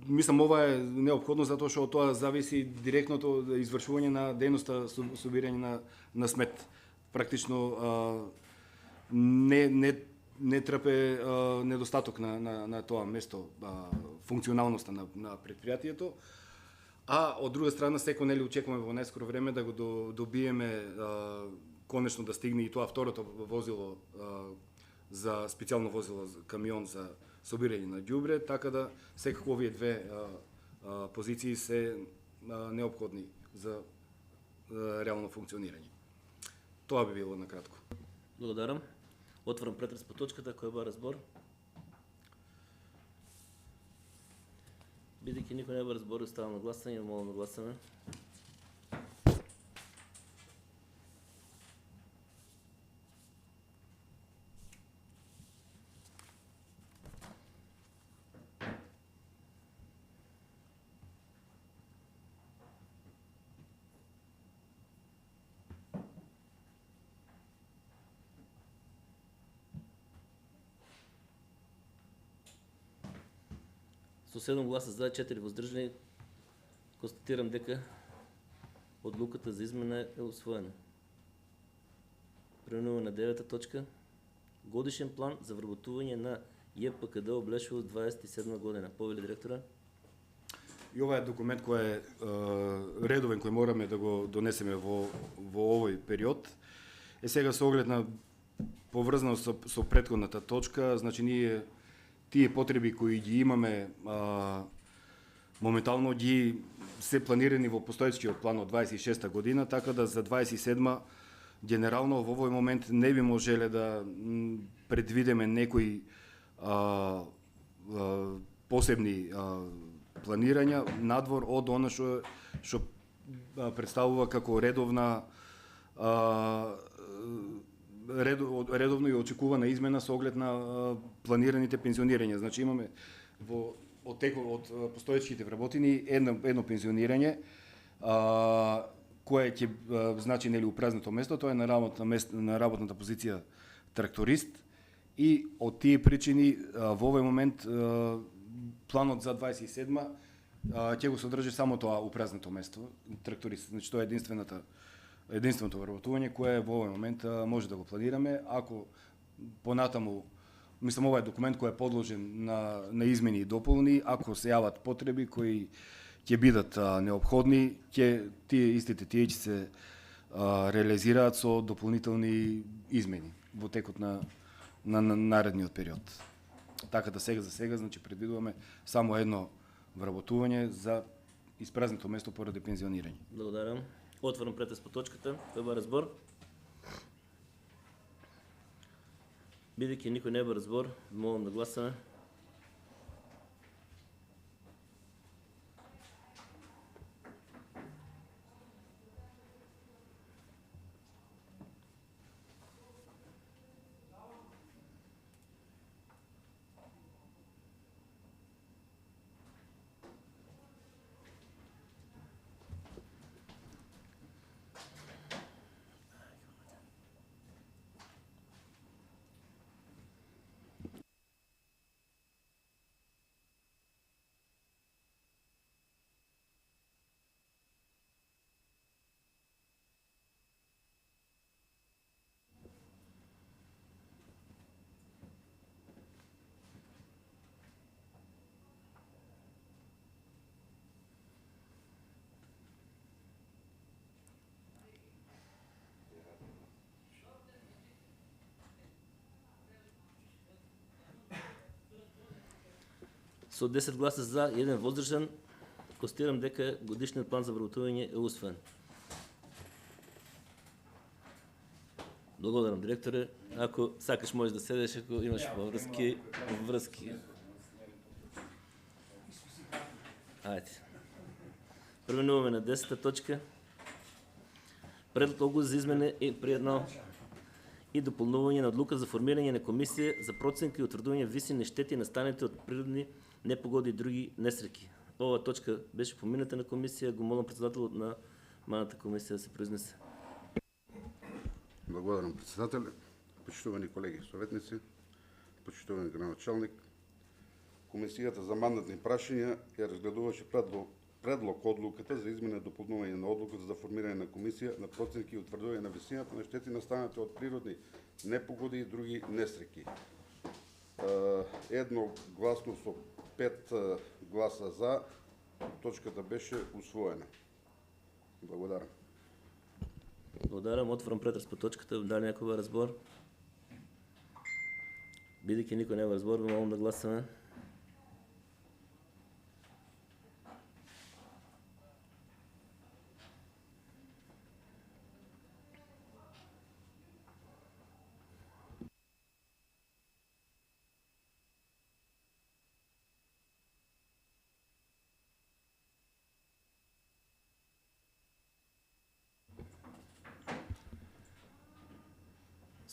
S8: Мислам, ова е неопходно затоа што од тоа зависи директното извршување на дејноста собирање на смет. Практично не трпе недостаток на тоа место, функционалноста на предпријатието, а од друга страна секој нели очекуваме во најскоро време да го добиеме конечно да стигне и тоа второто возило за специјално возило камион за собирање на ѓубре, така да секако овие две позиции се неопходни за реално функционирање. Тоа би било накратко.
S1: Благодарам. Отварам претрес по точката, кој ба разбор? Бидејќи никој не ба разбор, ставам на гласање, молам да гласаме. Со 7 гласа за, 4 воздржани, констатирам дека одлуката за измена е усвоена. Преминуваме на 9-та точка. Годишен план за вработување на ЈПКД Облешово 27 година. Повели директора.
S8: И ова е документ кој е редовен, кој мораме да го донесеме во овој период. Сега со оглед на поврзано со претходната точка, значи ние тие потреби кои ги имаме моментално ги се планирани во постоечкиот план од 26-та година, така да за 27-ма генерално во овој момент не би можеле да предвидеме некои посебни планирања надвор од она што представува како редовно и очекувана измена со оглед на планираните пензионирања. Значи имаме од постоечките вработени едно пензионирање кое ќе значи нели упразнето место, тоа е на работната позиција тракторист и од тие причини во овој момент планот за 27-ма ќе го содржи само тоа упразнето место тракторист. Значи тоа е единственото вработување кое во овој момент може да го планираме. Ако понатаму, мислам, ова е документ кој е подложен на измени и дополни, ако се јават потреби кои ќе бидат неопходни, тие ќе се реализираат со дополнителни измени во текот на наредниот период. Така да сега за сега, значи предвидуваме само едно вработување за испразнето место поради пензионирање.
S1: Благодарам. Отварам претрес по точката. Кој ба разбор? Бидејќи никој не ба разбор, молам да гласаме. Со 10 гласа за и 1 воздржан, констатирам дека годишниот план за вработување е усвоен. Благодарам, директоре. Ако сакаш можеш да седеш, ако имаш врски. Ајде. Преминуваме на 10-та точка. Предлог за измене и приедно и дополнување на одлука за формирање на комисија за проценка и утврдување висини штети настаните од природни непогоди и други несреќи. Ова точка беше помината на комисија, го молам председателот на маната комисија да се произнесе.
S9: Благодарам, председателе, почитувани колеги советници, почитувани градоначалник. Комисијата за мандатни прашања ја разгледуваше предлог одлуката за измена и дополнување на одлуката за формирање на комисија на проценки и утврдување на висината на штети настанати од природни непогоди и други несреќи. Едногласно со 5 гласа за, точката беше усвоена. Благодарам.
S1: Благодарам, отворам претрес по точката. Дали некој разбор? Бидејќи никој не разбор, ви молам да гласаме.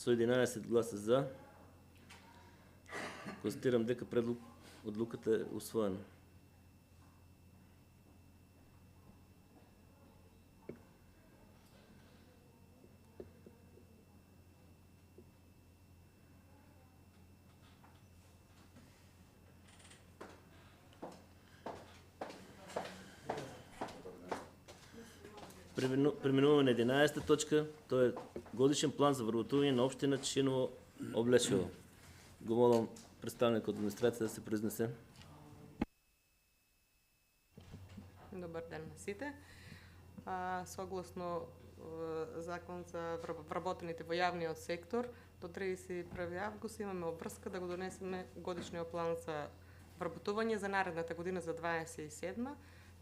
S1: Со 11 гласа за, констатирам дека предлог одлуката е усвоена. Преминуваме на 11-та точка, тоа е годишен план за вработување на општина Тишиново Облешево. Го молам представник од администрација да се произнесе.
S10: Добар ден на сите. Согласно закон за вработените во јавниот сектор, до 31 август имаме обврска да го донесеме годишниот план за вработување за наредната година за 27.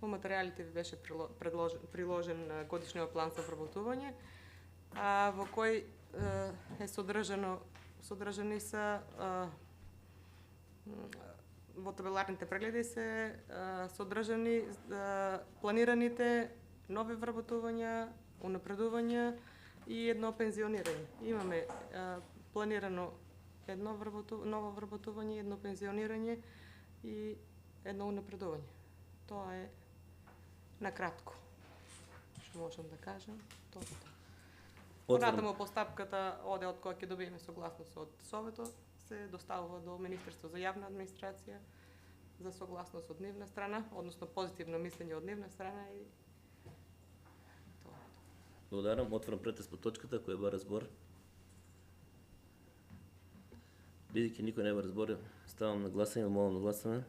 S10: Во материјалите ви беше приложен годишниот план за вработување, во кој е содржани се во табеларните прегледи се содржани планираните нови вработувања, унапредувања и едно пензионирање. Имаме планирано едно ново вработување, едно пензионирање и едно унапредување. Тоа е накратко што можам да кажам. Тоа. Понатаму постапката оде од која ќе добиеме согласност од Советот, се доставува до Министерство за јавна администрација за согласност од нивна страна, односно позитивно мислење од нивна страна и тоа.
S1: Благодарам, отворам претрес по точката, кој е разбор. Бидејќи никој не разбор, ставам на гласање, молам да гласаме.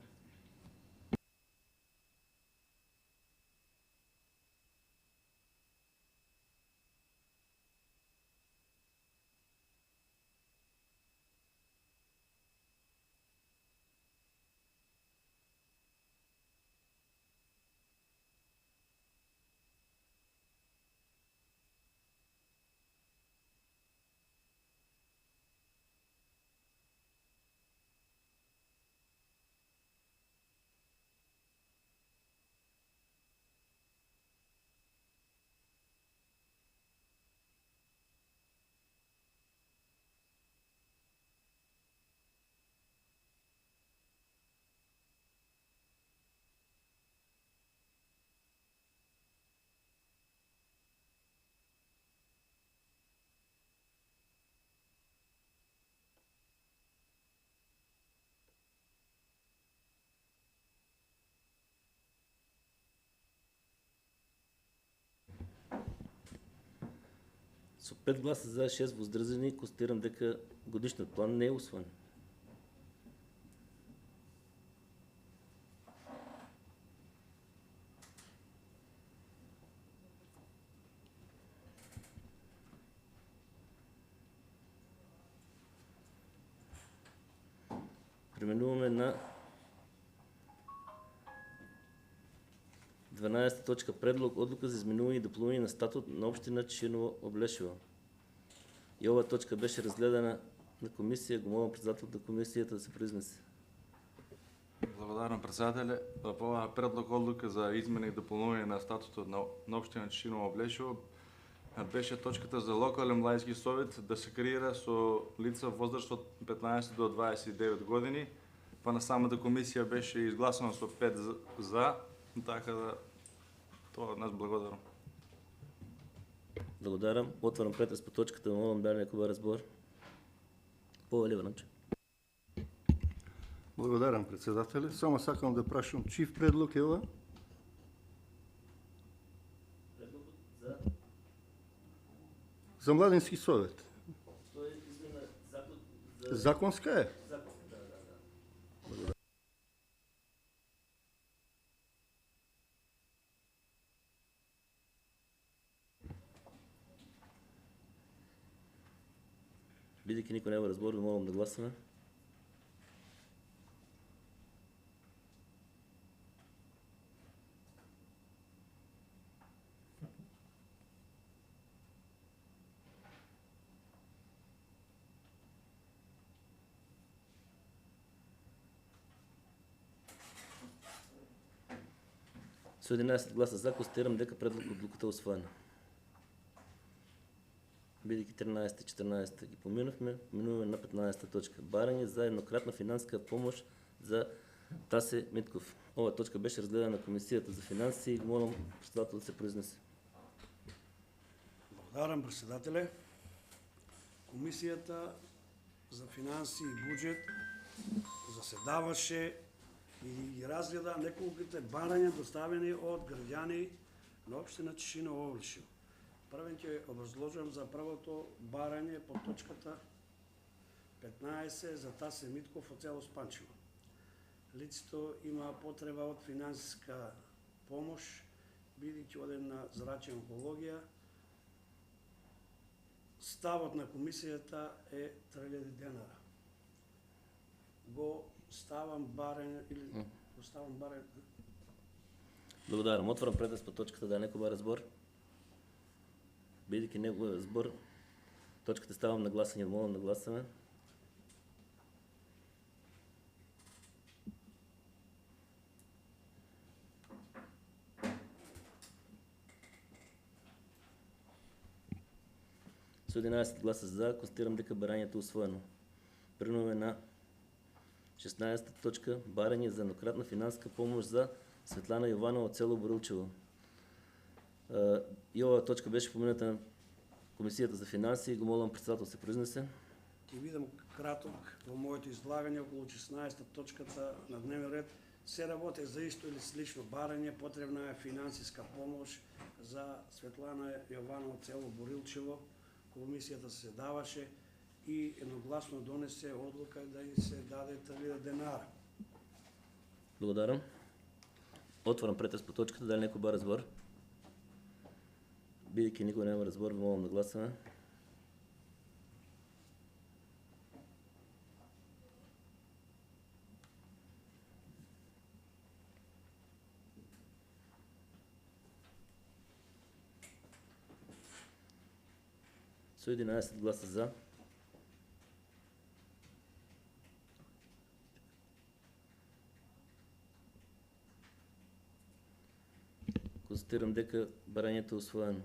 S1: Со 5 гласа за 6 воздржани, констатирам дека годишниот план не е усвоен. Преминуваме на 12 точка предлог одлука за изменување и дополнување на статут на општина Чишиново Облешево. И ова точка беше разгледана на комисија, го молам председател на комисијата да се произнесе.
S11: Благодарам, председателе. По оваа предлог одлука за измена и дополнување на статутот на општина Чишиново Облешево беше точката за локален младински совет да се креира со лица возраст од 15 до 29 години, па на самата комисија беше изгласано со 5 за, така да тоа од нас благодарам.
S1: Благодарам. Отварам претрес по точката, молам дали некој ба разбор. Повели Вранче.
S2: Благодарам, председателе. Само сакам да прашам, чив предлог е ова? За младински совет. Законска е?
S1: Бидејќи никој не го разбори, молам да гласаме. Со 11 гласа за, констатирам дека предлог одлуката е усвоена. Бидејќи 13-14 ги поминавме, минуваме на 15 точка. Барање за еднократна финансска помош за Тасе Митков. Ова точка беше разгледана на комисијата за финанси и молам председател да се произнесе.
S12: Благодарам, председателе. Комисијата за финанси и буџет заседаваше и ги разгледа неколките барања доставени од граѓани на општина Чишиново Облешево. Првен ќе образложам за првото барање по точката 15 за Тасе Митков од село Спанчево. Лицето има потреба од финансиска помош, бидејќи оден на зрачна онкологија. Ставот на комисијата е 3000 денара. Го ставам барање или го ставам барање.
S1: Благодарам. Отварам претрес по точката да некој ба разбор. Бидејќи не го разбор, точката ставам на гласање, молам да гласаме. Со 11 гласа за, констатирам дека барањето е усвоено. Преминуваме на 16 точка, барање за еднократна финансска помош за Светлана Јованова од село Борилчево. И ова точка беше помината на комисијата за финанси и го молам председател се произнесе.
S12: Ќе бидам краток во моето излагање околу 16 точката на дневен ред. Се работи за исто или слично барање, потребна е финансиска помош за Светлана Јованова од село Борилчево. Комисијата се даваше и едногласно донесе одлука да им се даде 3000 денара.
S1: Благодарам. Отварам претрес по точката, дали некој ба разбор? Бидејќи никој нема разбор, молам да гласаме. Со 11 гласа за. Констатирам дека барањето е усвоено.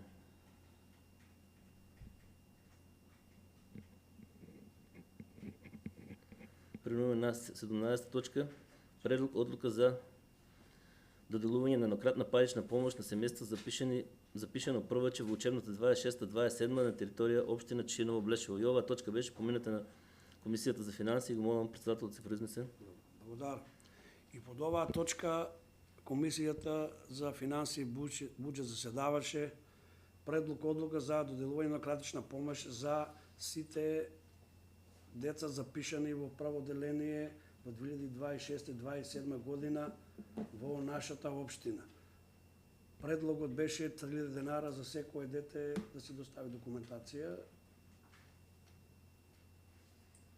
S1: Преминуваме на 17 точка. Предлог одлука за доделување на еднократна парична помош на семејства запишено прваче во учебната 26-27 на територија општина Чишиново Облешево. И ова точка беше помината на комисијата за финанси и го молам председател да се произнесе.
S12: Благодарам. И под оваа точка комисијата за финанси и буџет заседаваше предлог одлука за доделување на еднократна помош за сите деца запишани во прво деление во 2026-2027 година во нашата општина. Предлогот беше 3000 денара за секое дете да се достави документација.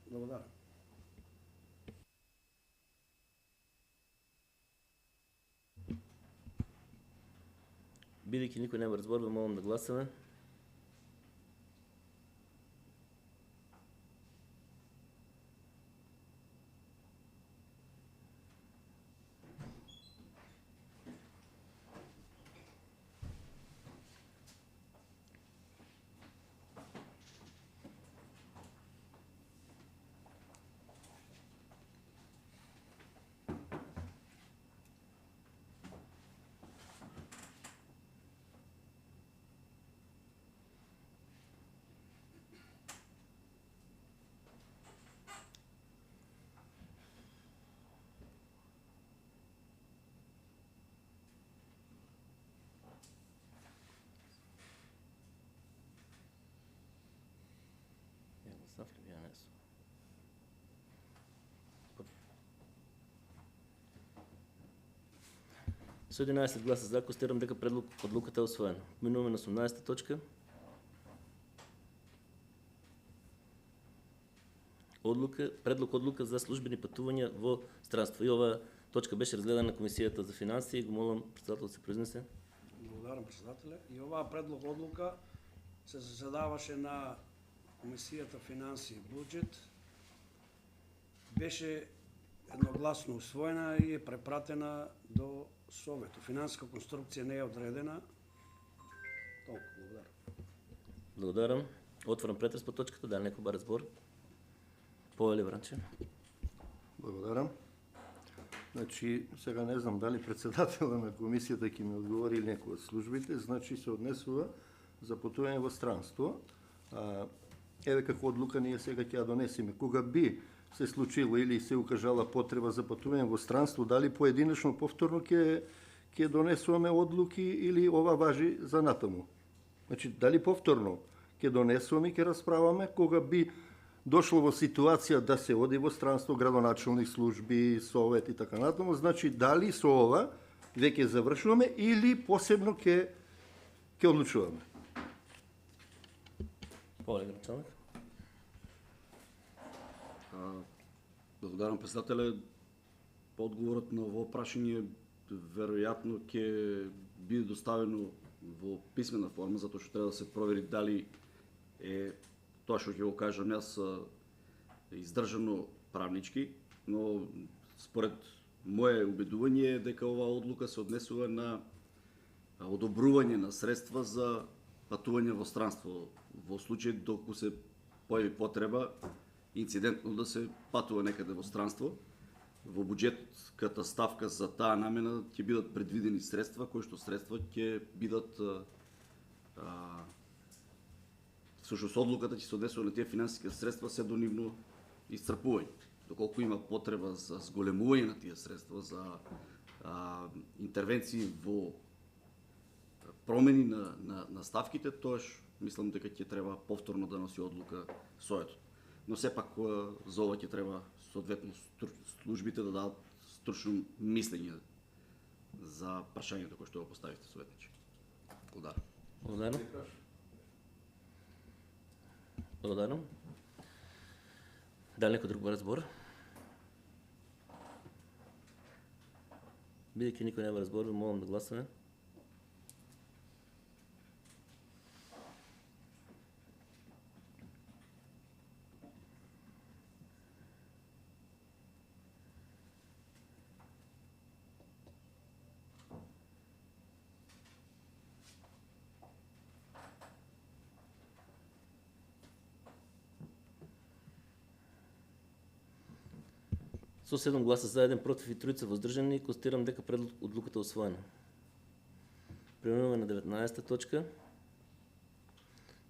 S12: Благодарам.
S1: Бидејќи никој нема разборба, молам да гласаме. Со 11 гласа за, констатирам дека предлог одлуката е усвоена. Минуваме на 18 точка. Предлог одлука за службени патувања во странство. И ова точка беше разгледана на Комисијата за финансии и го молам председател да се произнесе.
S12: Благодарам, председателе. И оваа предлог одлука се заседаваше на Комисијата финансии и буџет. Беше едногласно усвоена и е препратена до Советот. Финансиска конструкција не е одредена. Толку, благодарам.
S1: Благодарам. Отворам претрес по точката. Да, некој бар збор. Повели Вранче.
S2: Благодарам. Значи, сега не знам дали председателя на комисијата ќе ми одговори или некој од службите, значи се однесува за патување во странство. Еве како одлука ние сега ќе ја донесеме. Кога би се случило или се укажала потреба за патување во странство, дали поединечно повторно ќе донесуваме одлуки или ова важи за натаму? Значи, дали повторно ќе донесуваме, ќе расправаме, кога би дошло во ситуација да се оди во странство, градоначалник, служби, совет и така натаму, значи дали со ова веќе завршуваме или посебно ќе одлучуваме?
S1: Повели началник.
S4: Благодарам, председателе. Одговорот на ово прашање веројатно ќе биде доставено во писмена форма, затоа што треба да се провери дали е тоа што ќе го кажам јас издржано правнички, но според мое убедување е дека оваа одлука се однесува на одобрување на средства за патување во странство во случај доколку се појави потреба инцидентно да се патува некаде во странство. Во буџетската ставка за таа намена ќе бидат предвидени средства, кои што средства ќе бидат всушност одлуката ќе се однесува на тие финансиски средства се до нивно исцрпување. Доколку има потреба за зголемување на тие средства, за интервенции во промени на ставките, тоаш мислам дека ќе треба повторно да носи одлука Советот. Но сепак за ова ќе треба соодветно службите да дадат стручно мислење за прашањето кој што го поставите, советниче. Благодарам.
S1: Благодарам. Благодарам. Дали некој друг разбор? Бидејќи никој нема разбор, молам да гласаме. Со 7 гласа за, 1 против и 3 воздржани, констатирам дека предлог одлуката е усвоена. Преминуваме на 19 точка.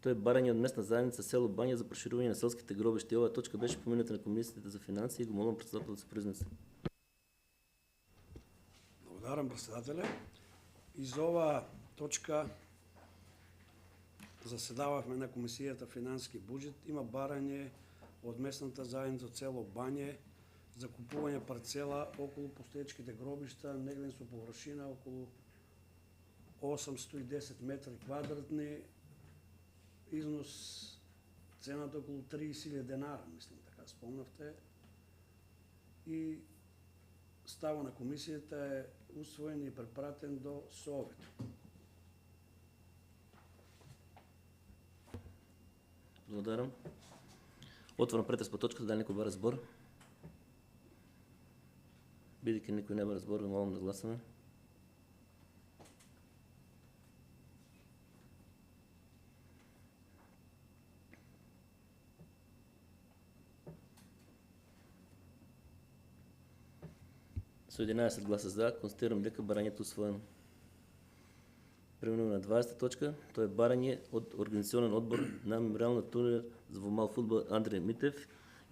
S1: Тоа е барање од местна заедница село Бања за проширување на селските гробишта. Оваа точка беше помината на Комисијата за финансии и го молам председател да се произнесе.
S12: Благодарам, председателе. Из оваа точка заседававме на Комисијата финански буџет. Има барање од местната заедница од село Бање за купување парцела околу постоечките гробишта, негде со површина околу 810 метри квадратни, износ цената околу 30.000 денара, мислам, така спомнавте. И ставот на комисијата е усвоен и препратен до Совет.
S1: Благодарам. Отварам претрес по точката, дали некој бара збор? Бидејќи никој не бара збор, молам да гласаме. Со 11 гласа за, констатирам дека барањето е усвоено. Преминуваме на 20 точка, тоа е барање од Организационен одбор на мемориалниот турнир во мал фудбал Андре Митев.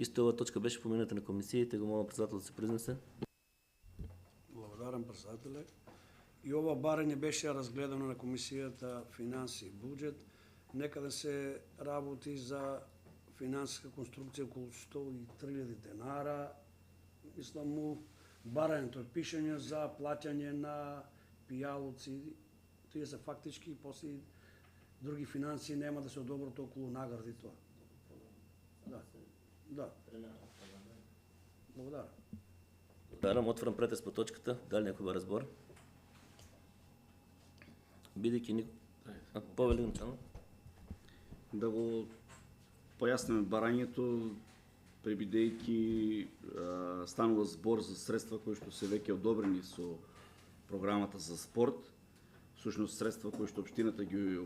S1: Исто ова точка беше помината на комисиите, го молам председател да се произнесе.
S12: Благодарам, председателе. И ова барање беше разгледано на комисијата финанси и буџет. Некаде се работи за финансиска конструкција околу 103.000 денара. Мислам му барањето е пишање за плаќање на пијалоци. Тие се фактички и после други финансии нема да се одобрат околу награди тоа. Да. Да. Благодарам.
S1: Благодарам, отварам претрес по точката. Дали некој бара збор? Бидејќи никој... Повели начално.
S4: Да го појасниме барањето, пребидејќи станува збор за средства кои што се веќе одобрени со програмата за спорт. Всушност средства кои што општината ги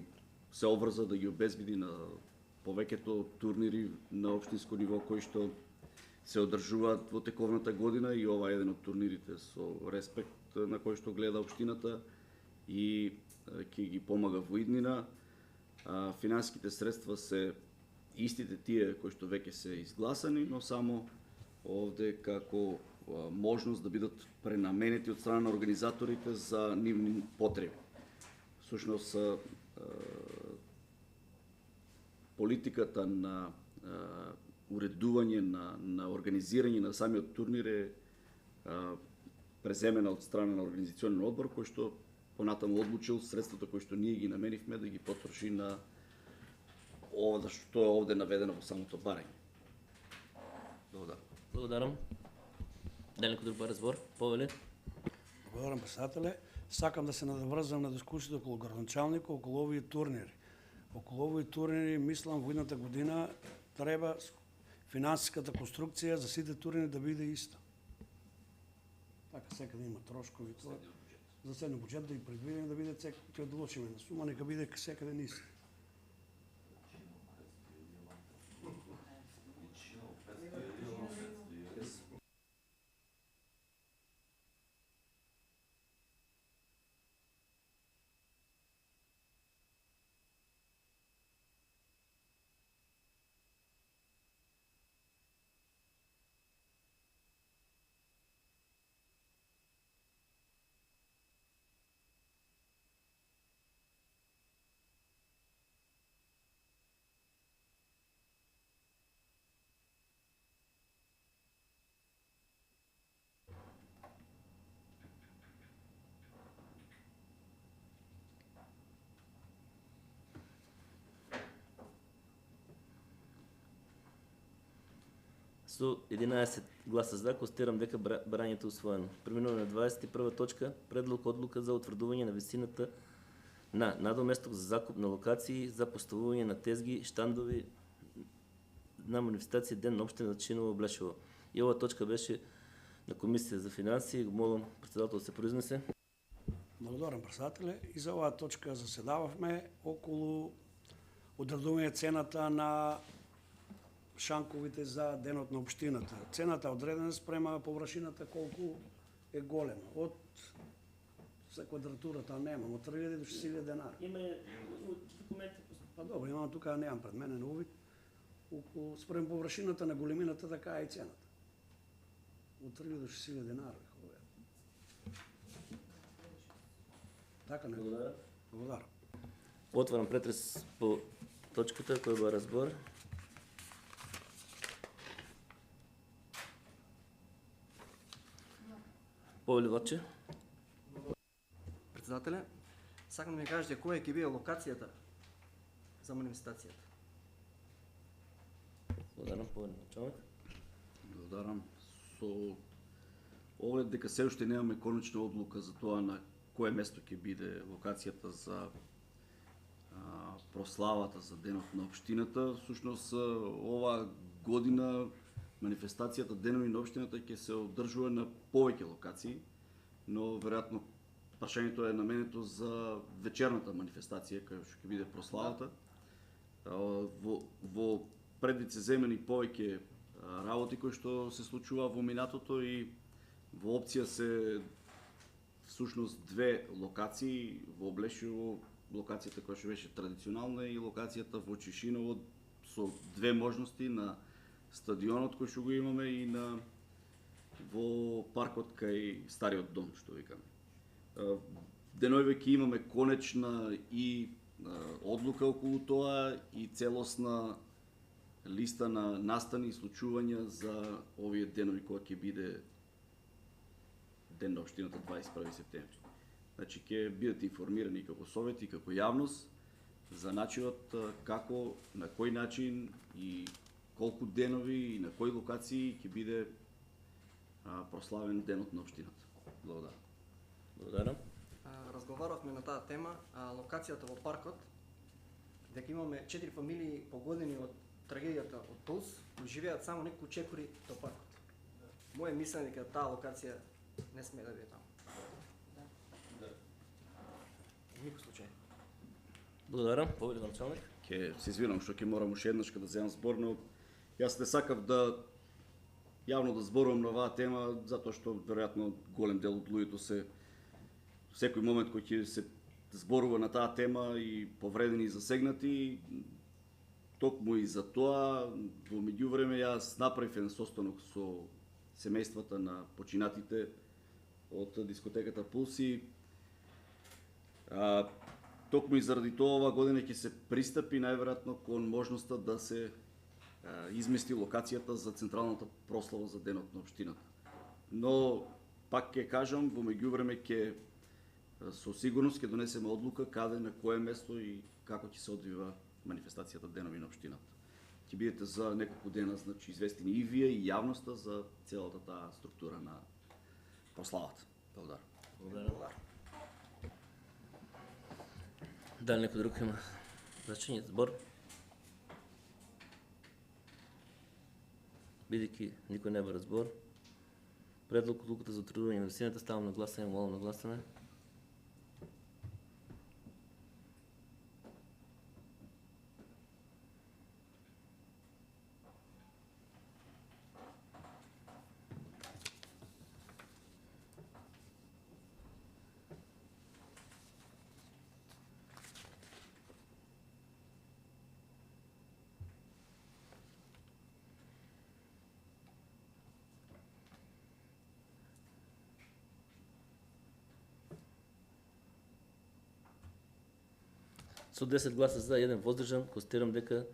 S4: се обврза да ги обезбеди на повеќето турнири на општинско ниво кои што се одржуваат во тековната година, и ова е еден од турнирите со респект на кој што гледа општината и ќе ги помага во иднина. Финансиските средства се истите тие кои што веќе се изгласани, но само овде како можност да бидат пренаменети од страна на организаторите за нивни потреби. Всушност, политиката на уредување на организирање на самиот турнир е преземена од страна на Организационен одбор, кој што понатаму одлучил средствата кои што ние ги наменивме да ги потроши на ова што е овде наведено во самото барање. Благодарам.
S1: Благодарам. Дали некој друг бара збор? Повели?
S12: Благодарам, председателе. Сакам да се надврзам на дискусијата околу градоначалникот, околу овие турнири. Околу овие турнири, мислам, во идната година треба финансиската конструкција за сите турнири да биде иста. Така секаде има трошкови тоа. За седно буџет да и предвидени да биде ќе одлучиме на сума, нека биде секаде ниска.
S1: Со 11 гласа за, констатирам дека барањето е усвоено. Преминуваме на 21 точка, предлог одлука за утврдување на висината на надоместок за закуп на локации за поставување на тезги, штандови на манифестација Ден на општина Чиново Блешево. И ова точка беше на комисија за финанси. Молам председател да се произнесе.
S12: Благодарам, председателе. И за оваа точка заседававме околу одредување цената на шанковите за денот на општината. Цената е одредена спрема површината колку е голема. Од за квадратурата немам, од 3.000 до 6.000 денара.
S1: Има документи.
S12: Па добро, имам тука, немам пред мене на увид. Спрема површината на големината, така е и цената. Од 3.000 до 6.000 денара. Така не? Благодарам.
S1: Отварам претрес по точката, кој бара збор. Повели Ваче.
S13: Председателе, сакам да ми кажете која ќе биде локацијата за манифестацијата.
S1: Благодарам, повели началник.
S4: Благодарам. Со оглед дека се уште немаме конечна одлука за тоа на кое место ќе биде локацијата за прославата за денот на општината. Всушност ова година манифестацијата Денови на општината ќе се одржува на повеќе локации, но веројатно прашањето е наменето за вечерната манифестација кај што ќе биде прославата. Во предвид се земени повеќе работи кои што се случува во минатото и во опција се всушност две локации во Облешово, локацијата која што беше традиционална и локацијата во Чишиново со две можности на стадионот кој што го имаме и на во паркот кај Стариот дом, што викаме. Денови ќе имаме конечна и одлука околу тоа и целосна листа на настани и случувања за овие денови кога ќе биде Ден на општината 21 септември. Значи ќе бидете информирани како совет и како јавност за начинот како, на кој начин и колку денови и на кои локации ќе биде прославен денот на општината. Благодарам.
S1: Благодарам.
S13: Разговаравме на таа тема, локацијата во паркот, дека имаме 4 фамилии погодени од трагедијата од Пулс, живеат само неколку чекори до паркот. Моје мислење дека таа локација не сме да биде таму. Да. Во никој случај.
S1: Благодарам. Повеќе началник.
S4: Ќе се извинам што ќе морам уште еднаш да земам збор, но јас не сакав да јавно да зборувам на оваа тема, затоа што веројатно голем дел од луѓето се секој момент кој ќе се зборува на таа тема и повредени и засегнати. Токму и за тоа, во меѓувреме јас направив еден состанок со семејствата на починатите од дискотеката Пулси. Токму и заради тоа ова година ќе се пристапи најверојатно кон можноста да се измести локацијата за централната прослава за денот на општината. Но пак ќе кажам, во меѓувреме ќе со сигурност ќе донесеме одлука каде, на кое место и како ќе се одвива манифестацијата Денови на општината. Ќе бидете за неколку дена, значи, известени и вие и јавноста за целата таа структура на прославата. Благодарам.
S1: Благодарам. Дали некој друг има значење збор? Бидејќи никој не бара збор, предлог одлуката за утврдување на висината ставам на гласање, молам на гласане. Со 10 гласа за, 1 воздржан, констатирам дека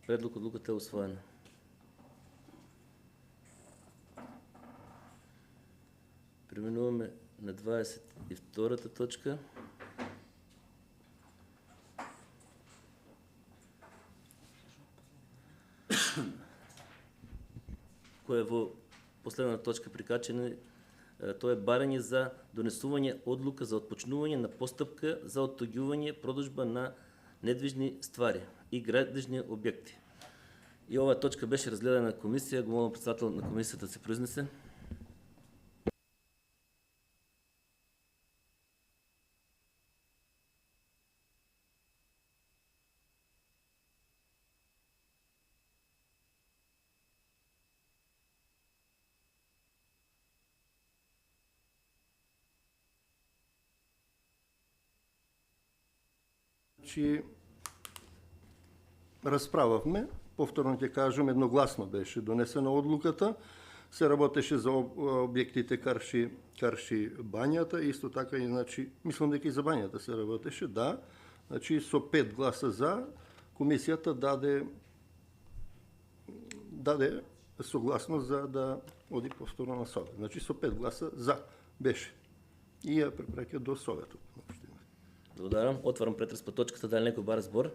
S1: предлог одлуката е усвоена. Преминуваме на 22-та точка. Која е во последната точка прикачена. Тоа е барање за донесување одлука за отпочнување на постапка за оттогјување продажба на недвижни ствари и градежни објекти. И оваа точка беше разгледана на комисија, го молам председател на комисијата да се произнесе.
S2: Значи, расправавме, повторно ќе кажам, едногласно беше донесена одлуката, се работеше за објектите Карши бањата, исто така и, значи, мислам дека и за бањата се работеше, да, значи, со 5 гласа за, комисијата даде согласност за да оди повторно на совет. Значи, со 5 гласа за беше. И ја препраќа до советот.
S1: Благодарам. Отварам претрес по точката. Дали некој бара збор?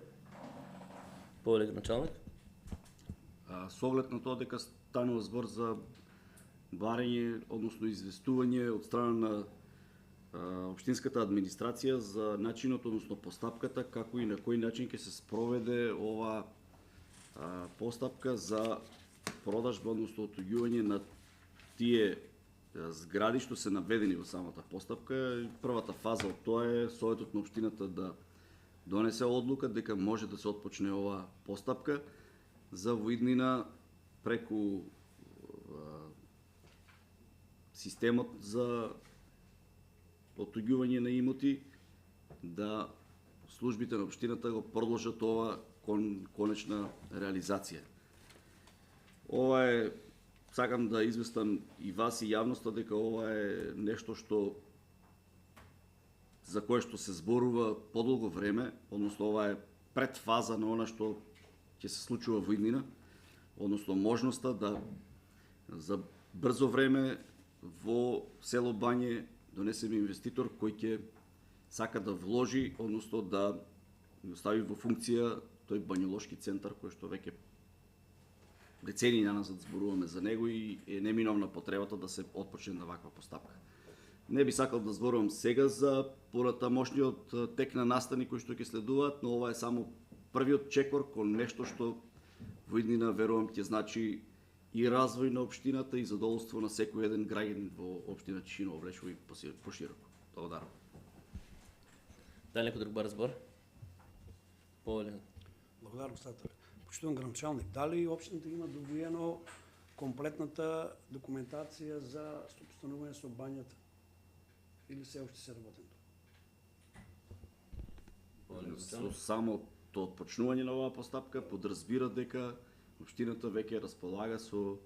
S1: Повелик началник.
S4: Со оглед на тоа дека станува збор за барање, односно известување од страна на општинската администрација за начинот, односно постапката, како и на кој начин ќе се спроведе ова постапка за продажба, односно отуѓување на тие згради што се наведени во самата постапка. Првата фаза од тоа е Советот на општината да донесе одлука дека може да се отпочне ова постапка за воиднина преку системот за отуѓување на имоти, да службите на општината го продолжат ова конечна реализација. Ова е, сакам да известам и вас и јавноста дека ова е нешто што за кое што се зборува подолго време, односно ова е предфаза на она што ќе се случува во иднина, односно можноста да за брзо време во село Бање донесеме инвеститор кој ќе сака да вложи, односно да стави во функција тој бањолошки центар кој што веќе децении назад зборуваме за него и е неминовна потребата да се отпочне на ваква постапка. Не би сакал да зборувам сега за понатамошниот тек на настани кои што ќе следуваат, но ова е само првиот чекор кон нешто што во иднина верувам ќе значи и развој на општината и задоволство на секој еден граѓанин во општина Тишиново Облешово и пошироко. Благодарам.
S1: Дали некој друг бар збор? Повелен.
S12: Благодарам, председател. Почитуван градоначалник, дали општината има довоено комплетната документација за постановување со бањата или се уште се работи?
S4: Со самото отпочнување на оваа постапка подразбира дека општината веќе располага со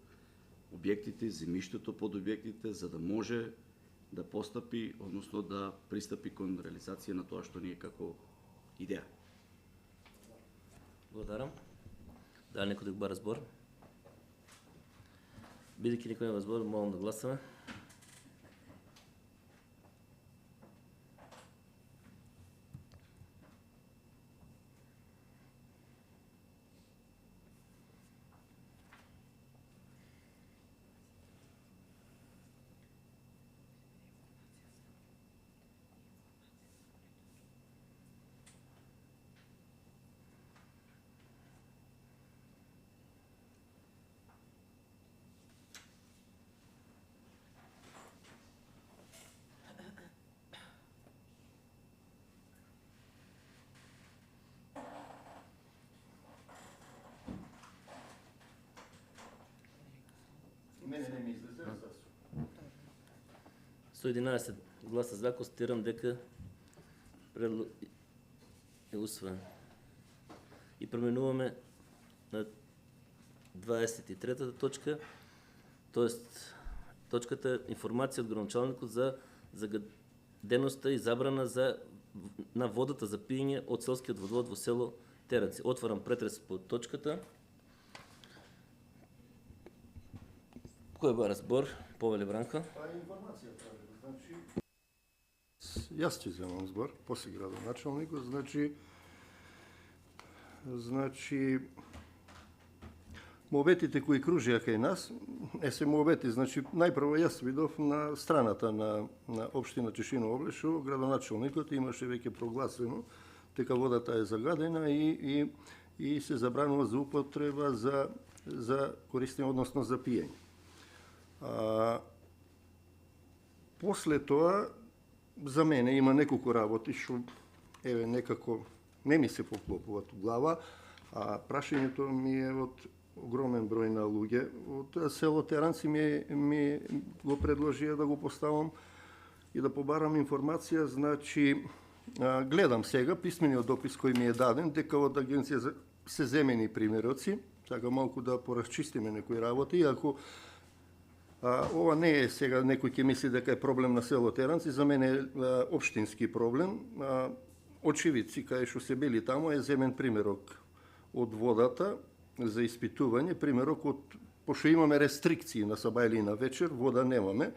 S4: објектите, земјиштето под објектите за да може да постапи, односно да пристапи кон реализација на тоа што ние како идеја.
S1: Благодарам. Дали некој друг бар збор? Бидејќи никој нема збор, молам да гласаме.
S2: Мене не ми излезе,
S1: 111 гласа за, констатирам дека предлог е усвоен. И преминуваме на 23-та точка, тоест точката информација од градоначалникот за загаденоста и забрана на водата за пиење од селскиот водовод во село Теранци. Отварам претрес по точката. Кој бара збор? Повеле Бранко.
S2: Информација прави. Значи, јас ќе земам збор, после градоначалникот, значи мобетите кои кружија кај нас, не се мобети, значи најпрво јас видов на страната на општина Тишиново Облешово, градоначалникот имаше веќе прогласено дека водата е загадена и се забранува за употреба за користење, односно за пиење. После тоа, за мене има неколку работи што некако не ми се поклопуваат у глава, а прашањето ми е од огромен број на луѓе. Од село Теранци ми го предложија да го поставам и да побарам информација. Значи, гледам сега писмениот допис кој ми е даден, дека од агенција се земени примероци, сака малку да поразчистиме некои работи, иако ова не е сега, некој ќе мисли дека е проблем на село Теранци, за мене е општински проблем. Очевидци кај што се били таму е земен примерок од водата за испитување, примерок пошто имаме рестрикции на саба или на вечер, вода немаме.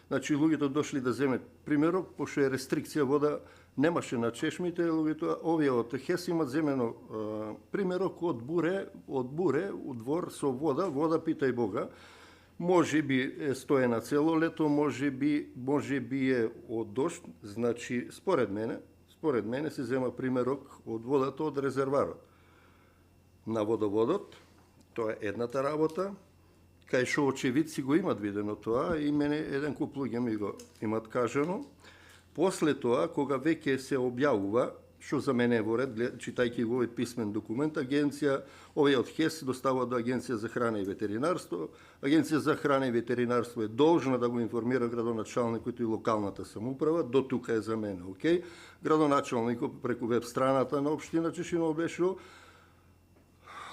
S2: Значи луѓето дошли да земат примерок, пошто е рестрикција, вода немаше на чешмите, луѓето овие од ХЕС имат земено примерок од буре, у двор со вода, питај Бога. може би е стоена цело лето, може би е од дожд, значи според мене се зема примерок од водата од резерварот на водоводот. Тоа е едната работа, кај шо очевидци го имат видено тоа и мене еден куп луѓе ми го имат кажано. После тоа, кога веќе се објавува, што за мене е во ред, читајќи го овој писмен документ, овој од ХЕС доставува до Агенција за храна и ветеринарство. Агенција за храна и ветеринарство е должна да го информира градоначалникот и локалната самоуправа, до тука е за мене, окей. Градоначалникот преку веб страната на општина Чешиново Облешово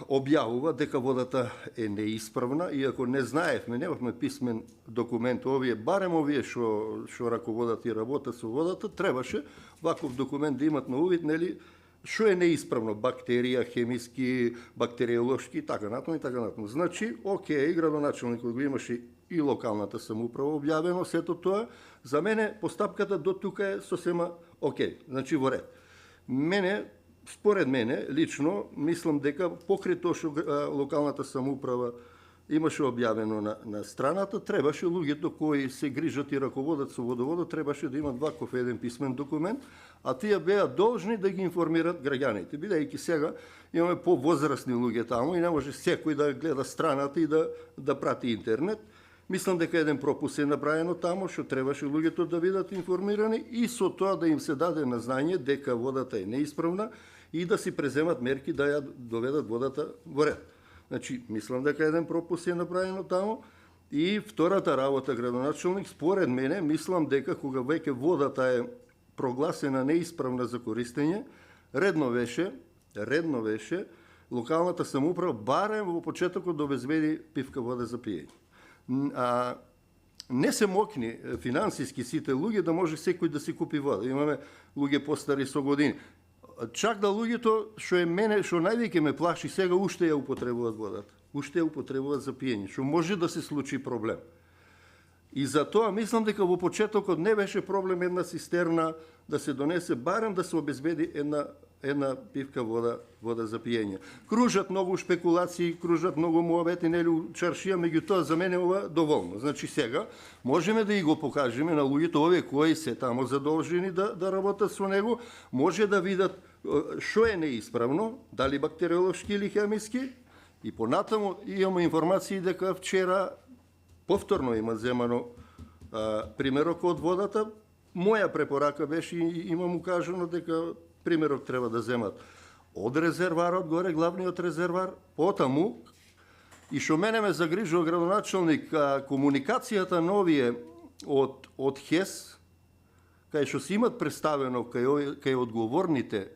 S2: објавува дека водата е неисправна, иако не знаевме, немавме писмен документ, барем овие што раководат и работат со водата, требаше ваков документ да имат на увид, нели, што е неисправно, бактерија, хемиски, бактериолошки и така натаму и така натаму. Значи, окей, градоначалникот го имаше и локалната самоуправа објавено сето тоа, за мене постапката до тука е сосема окей, значи во ред. Според мене, лично, мислам дека покрај тоа што локалната самоуправа имаше објавено на страната, требаше луѓето кои се грижат и раководат со водоводот, требаше да имат ваков еден писмен документ, а тие беа должни да ги информират граѓаните, бидејќи сега имаме повозрастни луѓе таму и не може секој да гледа страната и да прати интернет. Мислам дека еден пропуск е направено таму, што требаше луѓето да бидат информирани и со тоа да им се даде на знање дека водата е неисправна и да си преземат мерки да ја доведат водата во ред. Значи, мислам дека еден пропуск е направено таму. И втората работа, градоначалник, според мене, мислам дека кога веќе водата е прогласена неисправна за користење, редно беше локалната самоуправа барем во почетокот да обезбеди пивка вода за пиење. Не се мокни финансиски сите луѓе да може секој да си купи вода. Имаме луѓе постари со години. Чак да луѓето што највеќе ме плаши сега уште ја употребуваат водата. Уште ја употребуваат за пиење, што може да се случи проблем. И затоа мислам дека во почетокот не беше проблем една цистерна да се донесе, барем да се обезбеди една пивка вода за пиење. Кружат многу шпекулации, кружат многу муабети, нели чаршија, меѓутоа за мене ова доволно. Значи сега можеме да и го покажеме на луѓето овие кои се тамо задолжени да работат со него, може да видат што е неисправно, дали бактериолошки или хемиски, и понатаму имаме информации дека вчера повторно има земано примерок од водата. Моја препорака беше и имам укажано дека примерок треба да земат од резерварот, горе главниот резервар, потаму, и што мене ме загрижува градоначалник, комуникацијата на овие од ХЕС, кај што се имат представено кај одговорните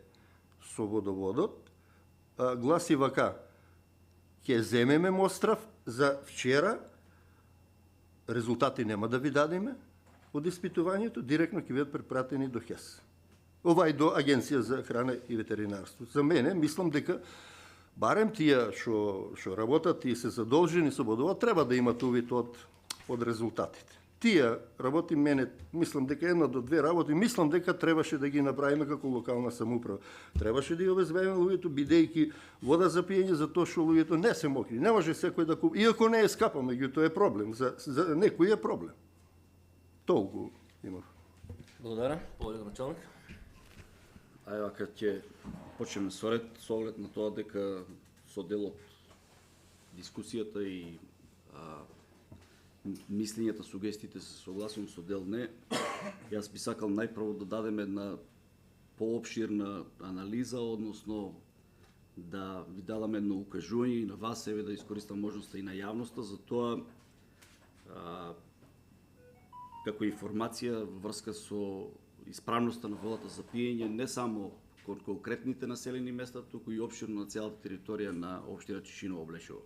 S2: со водоводот, гласи вака: ќе земеме мострав за вчера, резултати нема да ви дадеме од испитувањето, директно ќе бидат препратени до ХЕС. Ова и до Агенција за храна и ветеринарство. За мене, мислам дека барем тие што работат и се задолжени со водовод, треба да имат увид од резултатите. Тие работи мене, мислам дека една до две работи, мислам дека требаше да ги направиме како локална самоуправа. Требаше да ја обезбедиме луѓето, бидејќи вода за пиење, за тоа што луѓето не се мокри. Не може секој да купи, иако не е скапа, меѓутоа е проблем. За некој е проблем. Толку имав.
S1: Благодарам. Повеќе началник.
S4: Ајде, ако ќе почнеме со ред, со оглед на тоа дека со дел од дискусијата и мислењата, сугестиите се согласувам, со дел не. Јас би сакал најпрво да дадем една поопширна анализа, односно да ви дадам едно укажување и на вас, еве да искористам можноста и на јавноста, за тоа како информација врска со исправноста на водата за пиење, не само кон конкретните населени места, туку и опширно на целата територија на општина Чешиново Облешово.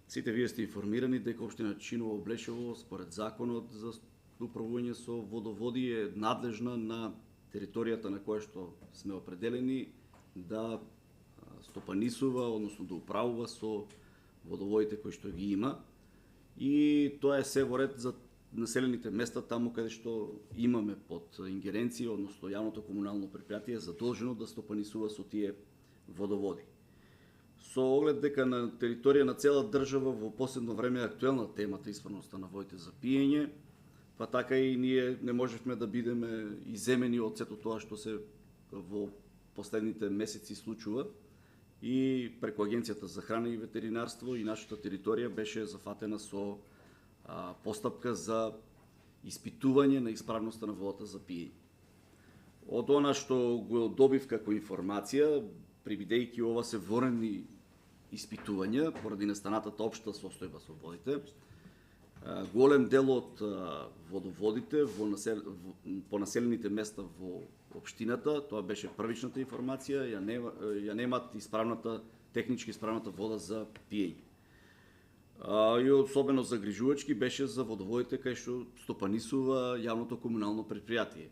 S4: Сите вие сте информирани дека општина Чешиново Облешово според законот за управување со водоводи е надлежна на територијата на која што сме определени да стопанисува, односно да управува со водоводите кои што ги има, и тоа е се во ред за населените места таму каде што имаме под ингеренција, односно јавното комунално предпријатие задолжено да стопанисува со тие водоводи. со оглед дека на територија на цела држава во последно време е актуелна темата исправноста на водите за пиење, па така и ние не можевме да бидеме иземени од сето тоа што се во последните месеци случува и преку Агенцијата за храна и ветеринарство и нашата територија беше зафатена со постапка за испитување на исправноста на водата за пиење. Од она што го добив како информација, прибидејќи ова се воредни испитувања поради настанатата општа состојба со водите, голем дел од водоводите по населените места во општината, тоа беше првичната информација, ја немат технички исправната вода за пиење. И особено загрижувачки беше за водоводите кај што стопанисува јавното комунално предпријатие.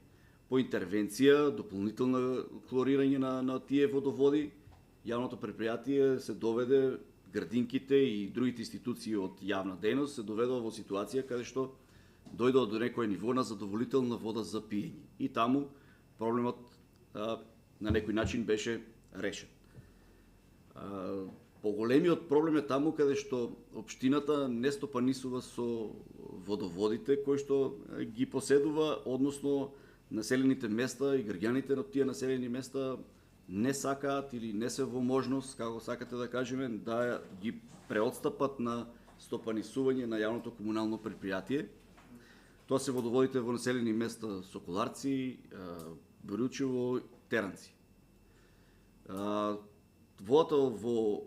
S4: По интервенција, дополнително хлорирање на тие водоводи, јавното предпријатие се доведе, градинките и другите институции од јавна дејност се доведува во ситуација каде што дојдоа до некој ниво на задоволителна вода за пиење. И таму проблемот на некој начин беше решен. Поголемиот проблем е таму каде што општината не стопанисува со водоводите кои што ги поседува, односно населените места и граѓаните на тие населени места не сакаат или не се во можност, како сакате да кажеме, да ги преотстапат на стопанисување на јавното комунално предпријатие. Тоа се водоводите во населени места Соколарци, Боручево, Теранци. Водата во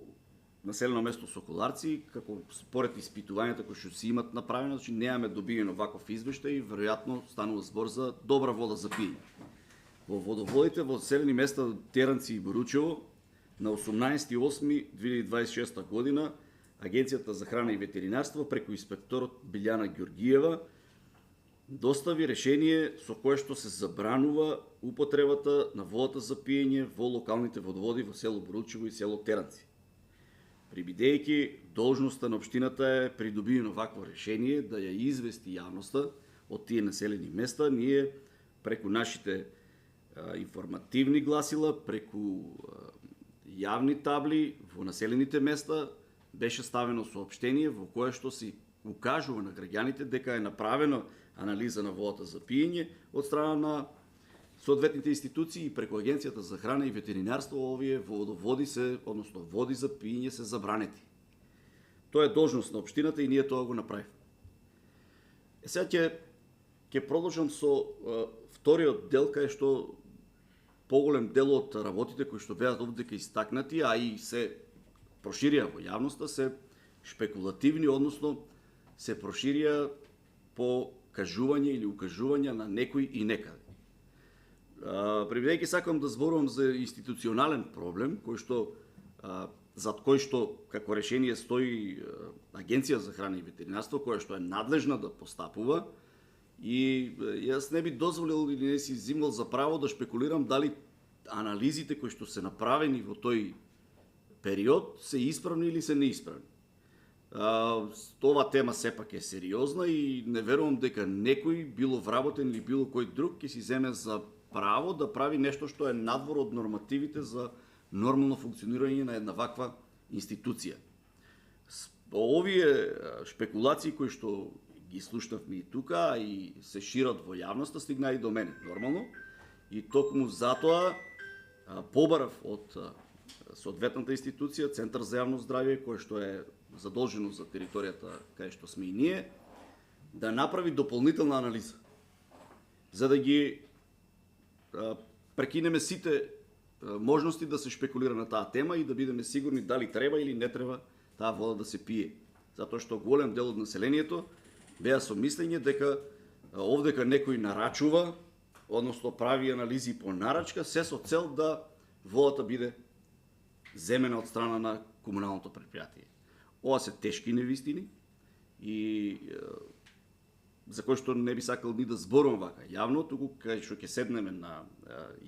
S4: населено место Соколарци, како според испитувањата кои што си имат направено, значи немаме добиено ваков извештај и веројатно станува збор за добра вода за пиење. Во водоводите во населени места Теранци и Боручево на 18.8.2026 година Агенцијата за храна и ветеринарство преку инспекторот Билјана Ѓоргиева достави решение со кое што се забранува употребата на водата за пиење во локалните водоводи во село Боручево и село Теранци. Прибидејќи должноста на општината е придобиено вакво решение да ја извести јавноста од тие населени места, ние преку нашите информативни гласила, преку јавни табли во населените места беше ставено соопштение во кое што се укажува на граѓаните дека е направена анализа на водата за пиење од страна на соодветните институции и преку Агенцијата за храна и ветеринарство овие водоводи односно води за пиење се забранети. Тоа е должност на општината и ние тоа го направивме. Сега ќе продолжам со вториот дел кај што поголем дел од работите кои што беа овде истакнати, а и се проширија во јавноста, се шпекулативни, односно се проширија по кажување или укажување на некој и некаде. Прибедејќи сакам да зборувам за институционален проблем, зад кој што како решение стои Агенција за храна и ветеринарство, која што е надлежна да постапува, и јас не би дозволил или не си зимал за право да шпекулирам дали анализите кои што се направени во тој период се исправни или се неисправни. Ова тема сепак е сериозна и не верувам дека некој, било вработен или било кој друг, ќе си земе за право да прави нешто што е надвор од нормативите за нормално функционирање на една ваква институција. Овие шпекулации кои што ги слушнавме и тука и се шират во јавноста стигнаа и до мене, нормално. И токму затоа побарав од соодветната институција, Центар за јавно здравје, кој што е задолжено за територијата кај што сме и ние, да направи дополнителна анализа, за да ги прекинеме сите можности да се шпекулира на таа тема и да бидеме сигурни дали треба или не треба таа вода да се пие. Затоа што голем дел од населението беа со мислење дека овдека некој нарачува, односно прави анализи по нарачка, се со цел да водата биде земена од страна на комуналното предпријатие. Ова се тешки невистини и за кој што не би сакал ни да зборувам вака јавно, туку кај што ќе седнеме на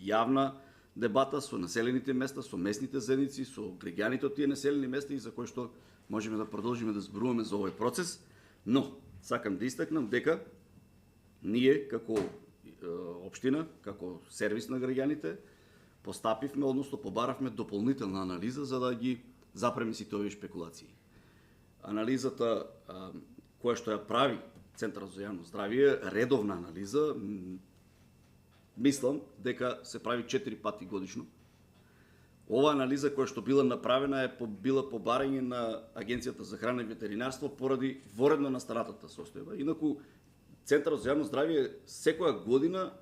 S4: јавна дебата со населените места, со местните заедници, со граѓаните од тие населени места и за кој што можеме да продолжиме да зборуваме за овој процес, но сакам да истакнам дека ние како општина, како сервис на граѓаните, постапивме, односно побаравме дополнителна анализа за да ги запреме сите овие шпекулации. Анализата која што ја прави Центарот за јавно здравје, редовна анализа, мислам дека се прави 4 пати годишно. Ова анализа која што била направена била по барање на Агенцијата за храна и ветеринарство поради воредно настанатата состојба. Инаку Центарот за јавно здравје секоја година,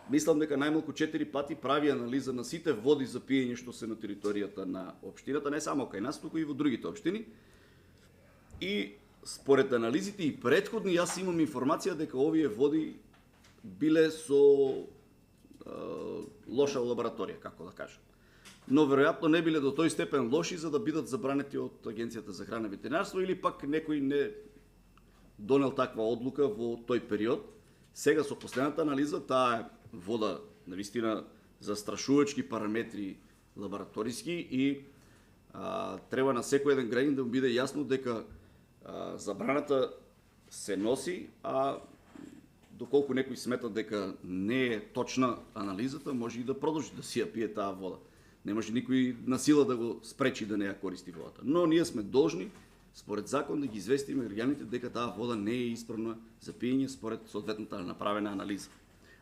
S4: мислам дека најмалку 4 пати прави анализа на сите води за пиење што се на територијата на општината, не само кај нас, туку и во другите општини. И според анализите и претходни, јас имам информација дека овие води биле со лоша лабораторија, како да кажам. Но веројатно не биле до тој степен лоши за да бидат забранети од Агенцијата за храна и ветеринарство или пак некој не донел таква одлука во тој период. Сега со последната анализа таа вода навистина застрашувачки параметри лабораториски и треба на секој еден граѓанин да му биде јасно дека забраната се носи, а доколку некој смета дека не е точна анализата, може и да продолжи да си ја пие таа вода. Не може никој на сила да го спречи да не ја користи водата. Но ние сме должни, според закон, да ги известиме граѓаните дека таа вода не е исправна за пиење според соодветната направена анализа.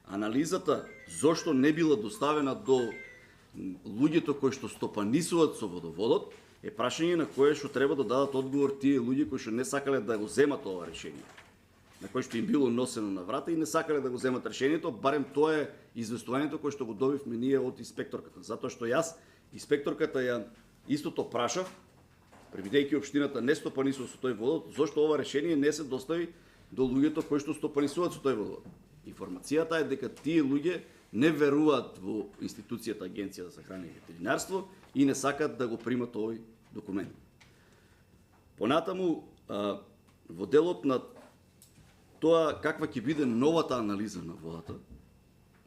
S4: Анализата зошто не била доставена до луѓето кои што стопанисуваат со водоводот е прашање на кое што треба да дадат одговор тие луѓе кои што не сакале да го земат ова решение, на кое што им било носено на врата и не сакале да го земат решението, барем тоа е известувањето кое што го добивме ние од инспекторката. Затоа што јас инспекторката ја истото прашав, предвидејќи општината не стопанисува со тој водовод, зошто ова решение не се достави до луѓето кои што стопанисуваат со тој водовод. Информацијата е дека тие луѓе не веруваат во институцијата Агенција за храна и ветеринарство и не сакаат да го примат овој документ. Понатаму, во делот на тоа каква ќе биде новата анализа на водата,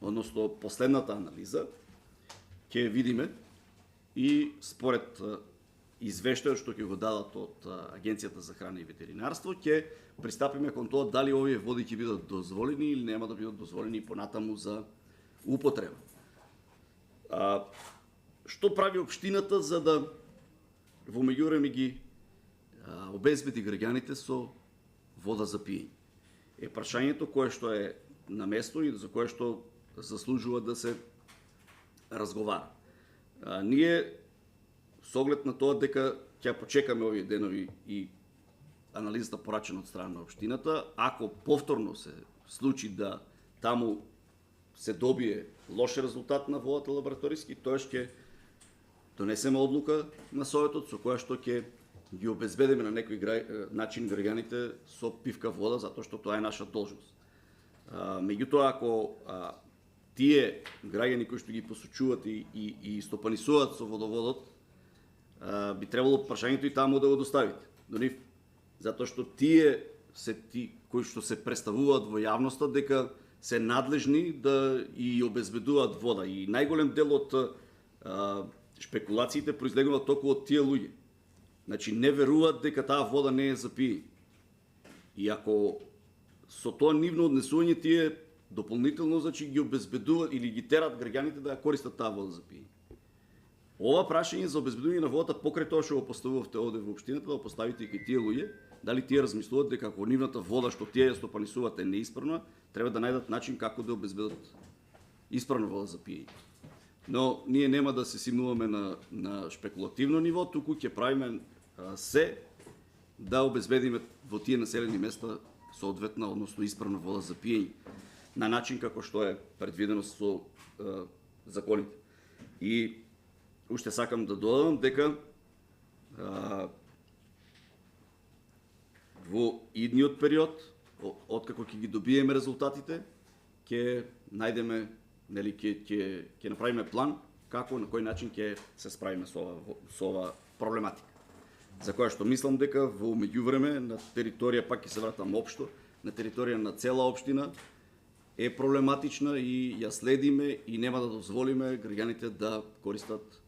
S4: односно последната анализа, ќе видиме и според извештајот што ќе го дадат од Агенцијата за храна и ветеринарство, ќе пристапиме кон тоа дали овие води ќе бидат дозволени или нема да бидат дозволени понатаму за употреба. Што прави општината за да во меѓувреме ги обезбеди граѓаните со вода за пиење? Е прашањето кое што е на место и за кое што заслужува да се разговара. Ние со оглед на тоа дека ќе почекаме овие денови и анализата порачена од страна на општината, ако повторно се случи да таму се добие лош резултат на водата лабораториски, тоа ќе донесеме одлука на Советот со која што ќе ги обезбедиме на некој начин граѓаните со пивка вода, затоа што тоа е наша должност. Меѓутоа, ако тие граѓани кои што ги посочуваат и стопанисуваат со водоводот, би требало прашањето и таму да го доставите до нив, затоа што тие се кои што се представуваат во јавноста дека се надлежни да и обезбедуваат вода. И најголем дел од шпекулациите произлегуваат токму од тие луѓе. Значи не веруваат дека таа вода не е за пиење. И ако со тоа нивно однесување тие дополнително значи ги обезбедуваат или ги терат граѓаните да ја користат таа вода за пиење. Ова прашање за обезбедување на водата покрај тоа што го поставувавте овде во општината, да го поставите и кај тие луѓе, дали тие размислуваат дека ако нивната вода што тие ја стопанисуваат е неисправна, треба да најдат начин како да обезбедат исправна вода за пиење. Но ние нема да се симнуваме на шпекулативно ниво, туку ќе правиме се да обезбедиме во тие населени места соодветна, односно исправна вода за пиење, на начин како што е предвидено со законите. И уште сакам да додадам дека во идниот период, откако ќе ги добиеме резултатите, ќе најдеме, нели, ќе направиме план како на кој начин ќе се справиме со ова проблематика. За која што мислам дека во меѓувреме на територија, пак ќе се вратам општо, на територија на цела општина е проблематична и ја следиме и нема да дозволиме граѓаните да користат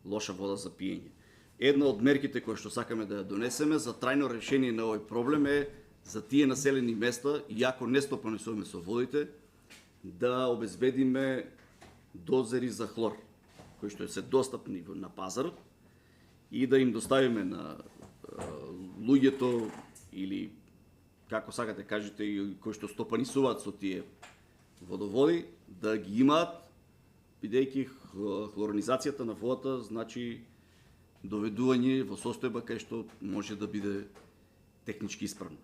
S4: лоша вода за пиење. Една од мерките кои што сакаме да ја донесеме за трајно решение на овој проблем е за тие населени места, иако не стопанисуваме со водите, да обезбедиме дозери за хлор, кои што се достапни на пазарот и да им доставиме на луѓето или како сакате кажете и кои што стопанисуваат со тие водоводи да ги имаат, бидејќи хлоронизацијата на водата значи доведување во состојба кај што може да биде технички исправно.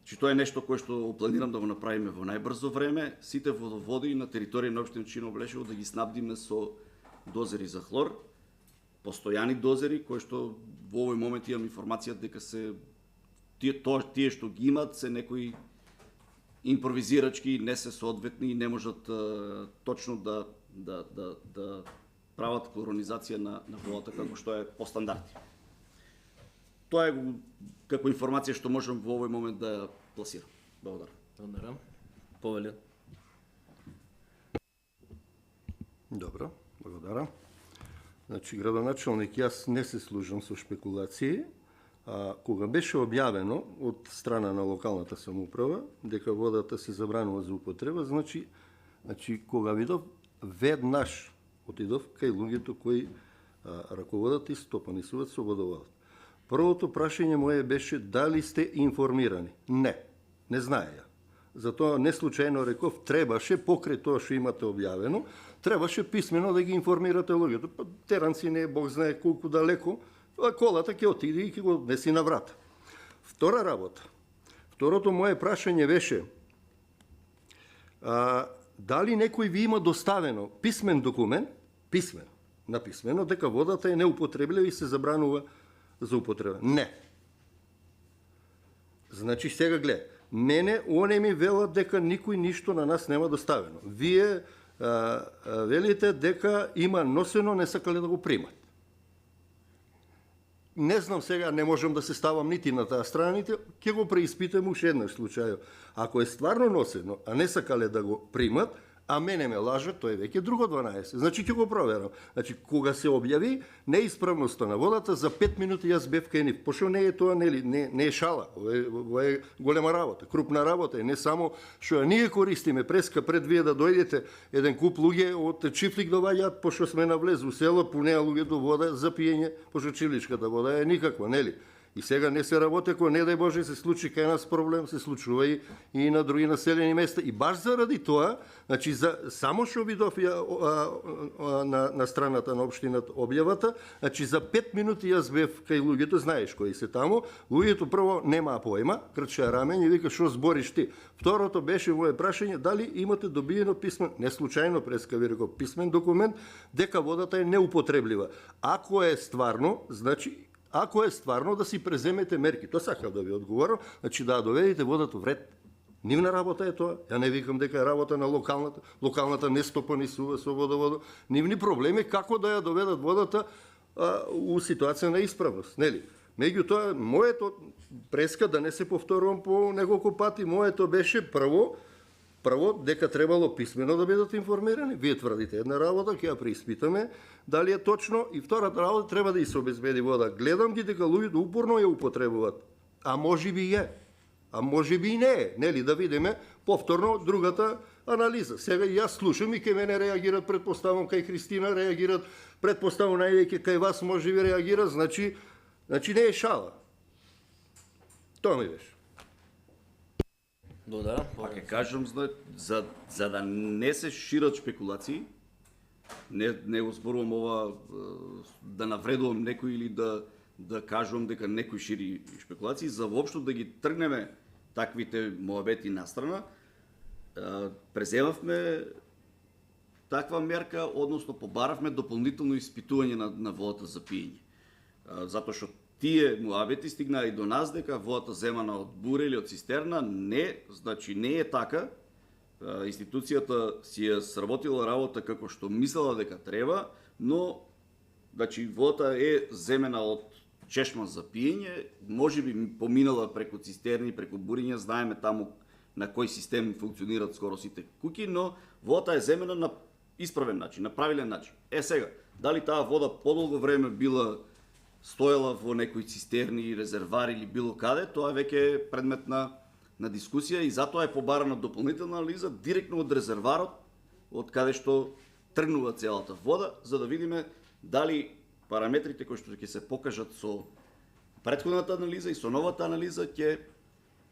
S4: Значи тоа е нешто кое што планирам да го направиме во најбрзо време, сите водоводи на територија на општина Очино Облешево да ги снабдиме со дозери за хлор, постојани дозери кои што во овој момент имам информација дека се тие што ги имаат се некои импровизирачки, не се соодветни и не можат точно да прават хлоронизација на водата како што е по стандарди. Тоа е како информација што можам во овој момент да ја пласирам. Благодарам.
S1: Благодарам. Повеле.
S2: Добро, благодарам. Значи, градоначалник, јас не се служам со шпекулации. Кога беше објавено од страна на локалната самоуправа дека водата се забранува за употреба, значи кога видов, веднаш отидов кај луѓето кои раководат и стопанисуваат со водоводот. Првото прашање мое беше дали сте информирани. Не знаеја. Затоа не случајно реков, требаше покрај тоа што имате објавено, требаше писмено да ги информирате луѓето. Теранци не е бог знае колку далеко, колата ќе отиде и ќе го неси на врата. Втора работа. Второто мое прашање беше дали некој ви има доставено писмен документ, написмено, дека водата е неупотреблива и се забранува за употреба. Не. Значи сега гледа, мене они ми велат дека никој ништо на нас нема доставено. Вие велите дека има носено, не сакале да го примат. Не знам сега, не можам да се ставам нити на таа страна, нити ќе го преиспитам уште еднаш случајот. Ако е стварно носено, а не сакале да го примат, а мене ме лажат, тоа е веќе друго 12. Значи ќе го проверам. Значи кога се објави неисправноста на водата, за 5 минути јас бев кај нив. Пошто не е тоа, не е шала, ова е голема работа, крупна работа, и не само што ја ние користиме преска пред вие да дојдете, еден куп луѓе од Чифлик доаѓаат, пошто сме навлезу у село, пунеа луѓето вода за пиење, пошто чифличката вода е никаква, нели? И сега не се работи, ако не дај Боже се случи кај нас проблем, се случува и на други населени места. И баш заради тоа, значи само што видов на страната на општината објавата, значи за 5 минути јас бев кај луѓето, знаеш кои се таму, луѓето прво немаа појма, крча рамен и вика што збориш ти. Второто беше моје прашање дали имате добиено писмен, не случајно преска ви реков, писмен документ дека водата е неупотреблива. Ако е стварно, значи да си преземете мерки. Тоа сакав да ви одговорам, значи да доведете водата в ред. Нивна работа е тоа. Ја не викам дека е работа на локалната. Локалната не стопанисува со водоводот. Нивни проблеми како да ја доведат водата у ситуација на исправност, нели? Меѓутоа, моето преска да не се повторувам по неколку пати, моето беше прво дека требало писмено да бидат информирани. Вие тврдите една работа, ќе ја преиспитаме дали е точно, и втората работа треба да и се обезбеди вода. Гледам ги дека луѓето упорно ја употребуваат. А можеби е. А можеби и не е. Нели да видиме повторно другата анализа. Сега и јас слушам и кај мене реагират, предпоставам кај Христина реагират, предпоставам највеќе кај вас можеби реагират, значи не е шала. Тоа ми беше.
S1: Благодарам.
S4: Па ќе кажам за да не се шират шпекулации, не го зборувам ова да навредувам некој или да кажувам дека некој шири шпекулации, за воопшто да ги тргнеме таквите моабети настрана, преземавме таква мерка, односно побаравме дополнително испитување на водата за пиење. Затоа што тие муабети стигнаа и до нас дека водата земана од буре или од цистерна значи не е така. Институцијата си ја сработила работа како што мислела дека треба, но значи водата е земена од чешма за пиење, можеби поминала преку цистерни, преку буриња, знаеме таму на кој систем функционираат скоро сите куќи, но водата е земена на исправен начин, на правилен начин. Сега, дали таа вода подолго време била стоела во некои цистерни, резервари или било каде, тоа веќе е предмет на дискусија и затоа е побарана дополнителна анализа директно од резерварот, од каде што тргнува целата вода, за да видиме дали параметрите кои што ќе се покажат со претходната анализа и со новата анализа ќе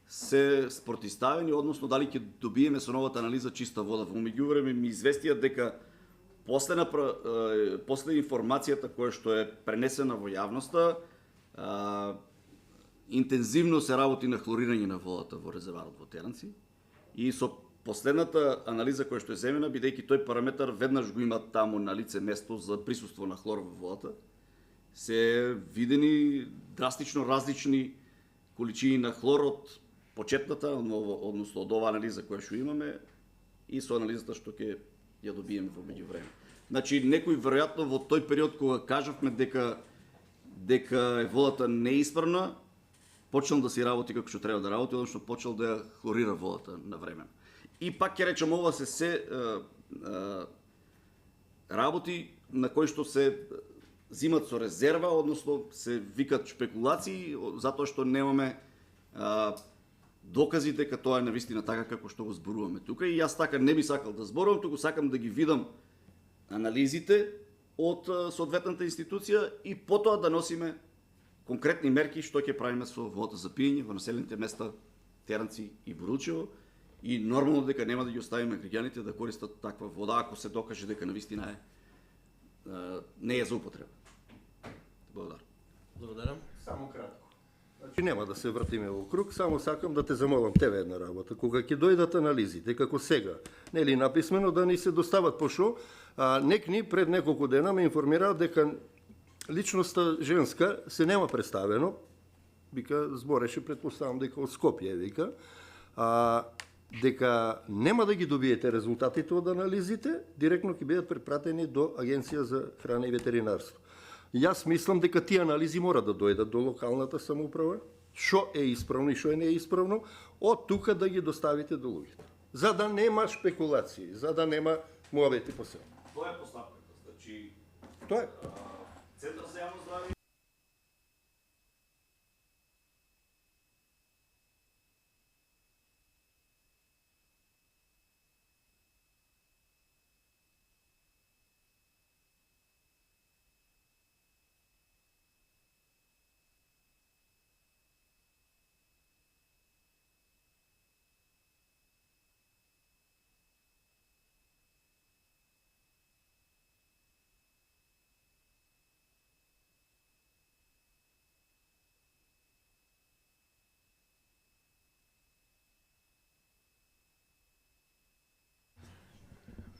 S4: се спротивставени, односно дали ќе добиеме со новата анализа чиста вода. Во меѓувреме ми известија дека после информацијата која што е пренесена во јавноста, интензивно се работи на хлорирање на водата во резервоарот во Теранци и со последната анализа која што е земена, бидејќи тој параметар веднаш го има таму на лице место за присуство на хлор во водата, се видени драстично различни количини на хлор од почетната, односно од оваа анализа која што имаме и со анализата што ќе ја добиеме во меѓувреме. Значи, некој веројатно во тој период кога кажавме дека водата не е исправна, почнал да си работи како што треба да работи, односно почнал да ја хлорира водата на време. И пак ќе речам, ова се работи на кои што се зимат со резерва, односно се викат шпекулации, затоа што немаме докази дека тоа е навистина така како што го зборуваме тука. И јас така не би сакал да зборувам, туку сакам да ги видам анализите од соодветната институција и потоа да носиме конкретни мерки што ќе правиме со водата за пиење во населените места Теранци и Боручево, и нормално дека нема да ги оставиме граѓаните да користат таква вода ако се докаже дека навистина не е за употреба. Благодарам.
S1: Благодарам.
S2: Само кратко. Значи нема да се вртиме во круг, само сакам да те замолам тебе една работа. Кога ќе дојдат анализите, како сега, нели написмено да ни се достават пошо, некни пред неколку дена ме информираат дека личноста женска се нема представено, вика, збореше, предпоставам дека од Скопје, вика, дека нема да ги добиете резултатите од анализите, директно ќе бидат препратени до Агенција за храна и ветеринарство. Јас мислам дека тие анализи мора да дојдат до локалната самоуправа, што е исправно и што не е исправно, од тука да ги доставите до луѓето. За да нема шпекулации, за да нема муабети по село.
S4: Тоа е постапката, значи
S2: Тоа е.
S4: Центар за јавно здравје.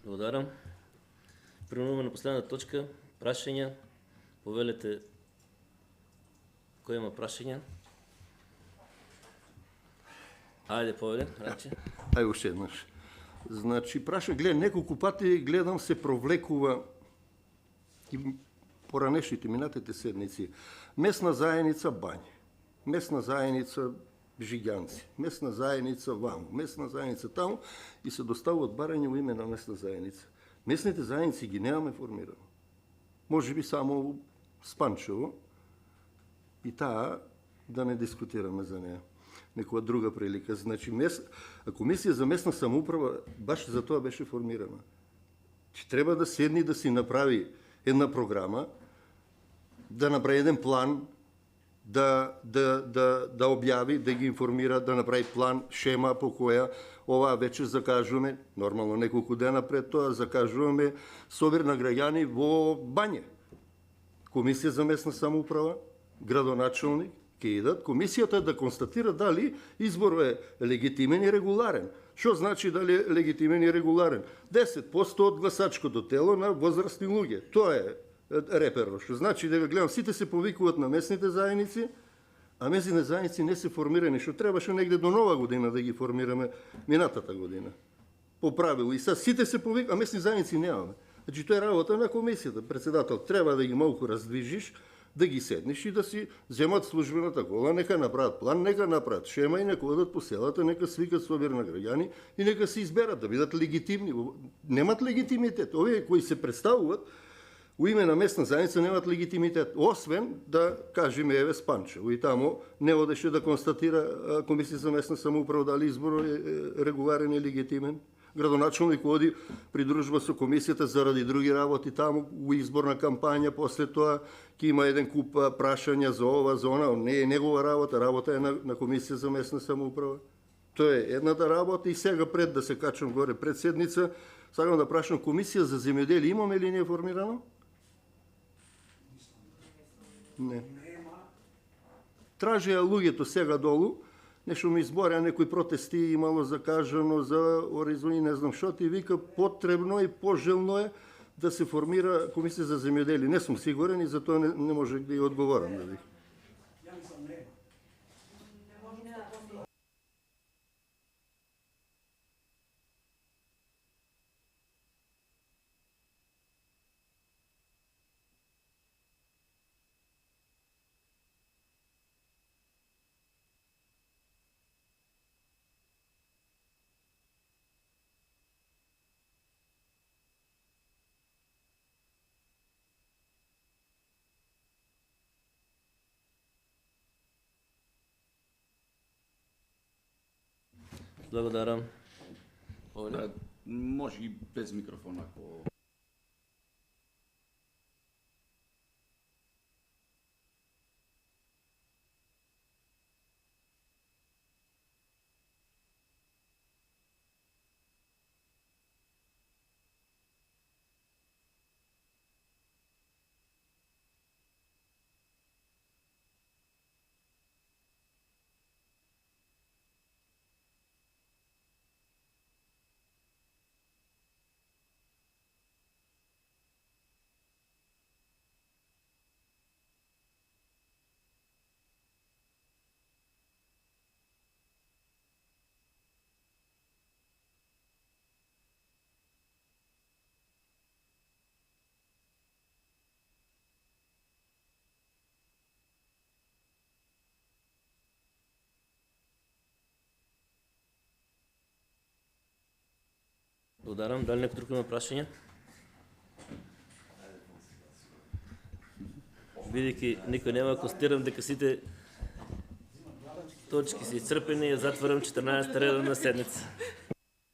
S1: Благодарам. Преминуваме на последната точка. Прашања. Повелете кој има прашања. Ајде, повеле, раче.
S2: Ај уште еднаш. Значи, гледам неколку пати, гледам се провлекува и поранешните минатите седмици. Месна заедница Бање, месна заедница Жиганци, месна заедница ваму, месна заедница таму и се доставуваат барања во име на месна заедница. Месните заедници ги немаме формирано. Може би само Спанчево и таа да не дискутираме за неа. Некоја друга прилика. Значи, Комисија за местна самоуправа баш за тоа беше формирана. Че треба да седни да си направи една програма, да направи еден план, да објави, да ги информира, да направи план, шема по која ова вече закажуваме, нормално неколку дена пред тоа, закажуваме собир на граѓани во Бање. Комисија за местна самоуправа, градоначалник, ќе идат, комисијата да констатира дали изборот е легитимен и регуларен. Што значи дали е легитимен и регуларен? 10% од гласачкото тело на возрастни луѓе. Тоа е реперно. Што значи дека гледам сите се повикуваат на местните заедници, а местните заедници не се формирани, што требаше негде до нова година да ги формираме минатата година. По правило. И сега сите се повикуваат, а местни заедници немаме. Значи тоа е работа на комисијата. Председател, треба да ги малку раздвижиш, да ги седнеш и да си земат службената кола, нека направат план, нека направат шема и нека одат по селата, нека свикат собир на граѓани и нека се изберат да бидат легитимни. Немат легитимитет. Овие кои се представуваат у име на местна заедница немат легитимитет, освен да кажеме еве Спанчево и тамо не одеше да констатира Комисија за местна самоуправа дали изборот е регуларен и легитимен. Градоначалник оди придружба со комисијата заради други работи таму, у изборна кампања, после тоа ќе има еден куп прашања за ова, за она, не е негова работа, работа е на комисија за местна самоуправа. Тоа е едната работа и сега пред да се качам горе пред седница, сакам да прашам комисија за земјоделие имаме ли не формирано? Не. Тражија луѓето сега долу, нешто ми изборија некои протести имало закажано за оризони, не знам што, и вика потребно и пожелно е да се формира комисија за земјоделие. Не сум сигурен и затоа не можех да ја одговорам. Дали.
S1: Благодарам.
S4: Може и без микрофон, ако...
S1: Благодарам. Дали некој друг има прашање? Бидејќи никој нема, констатирам дека сите точки се исцрпени и затварам 14-та редовна седница.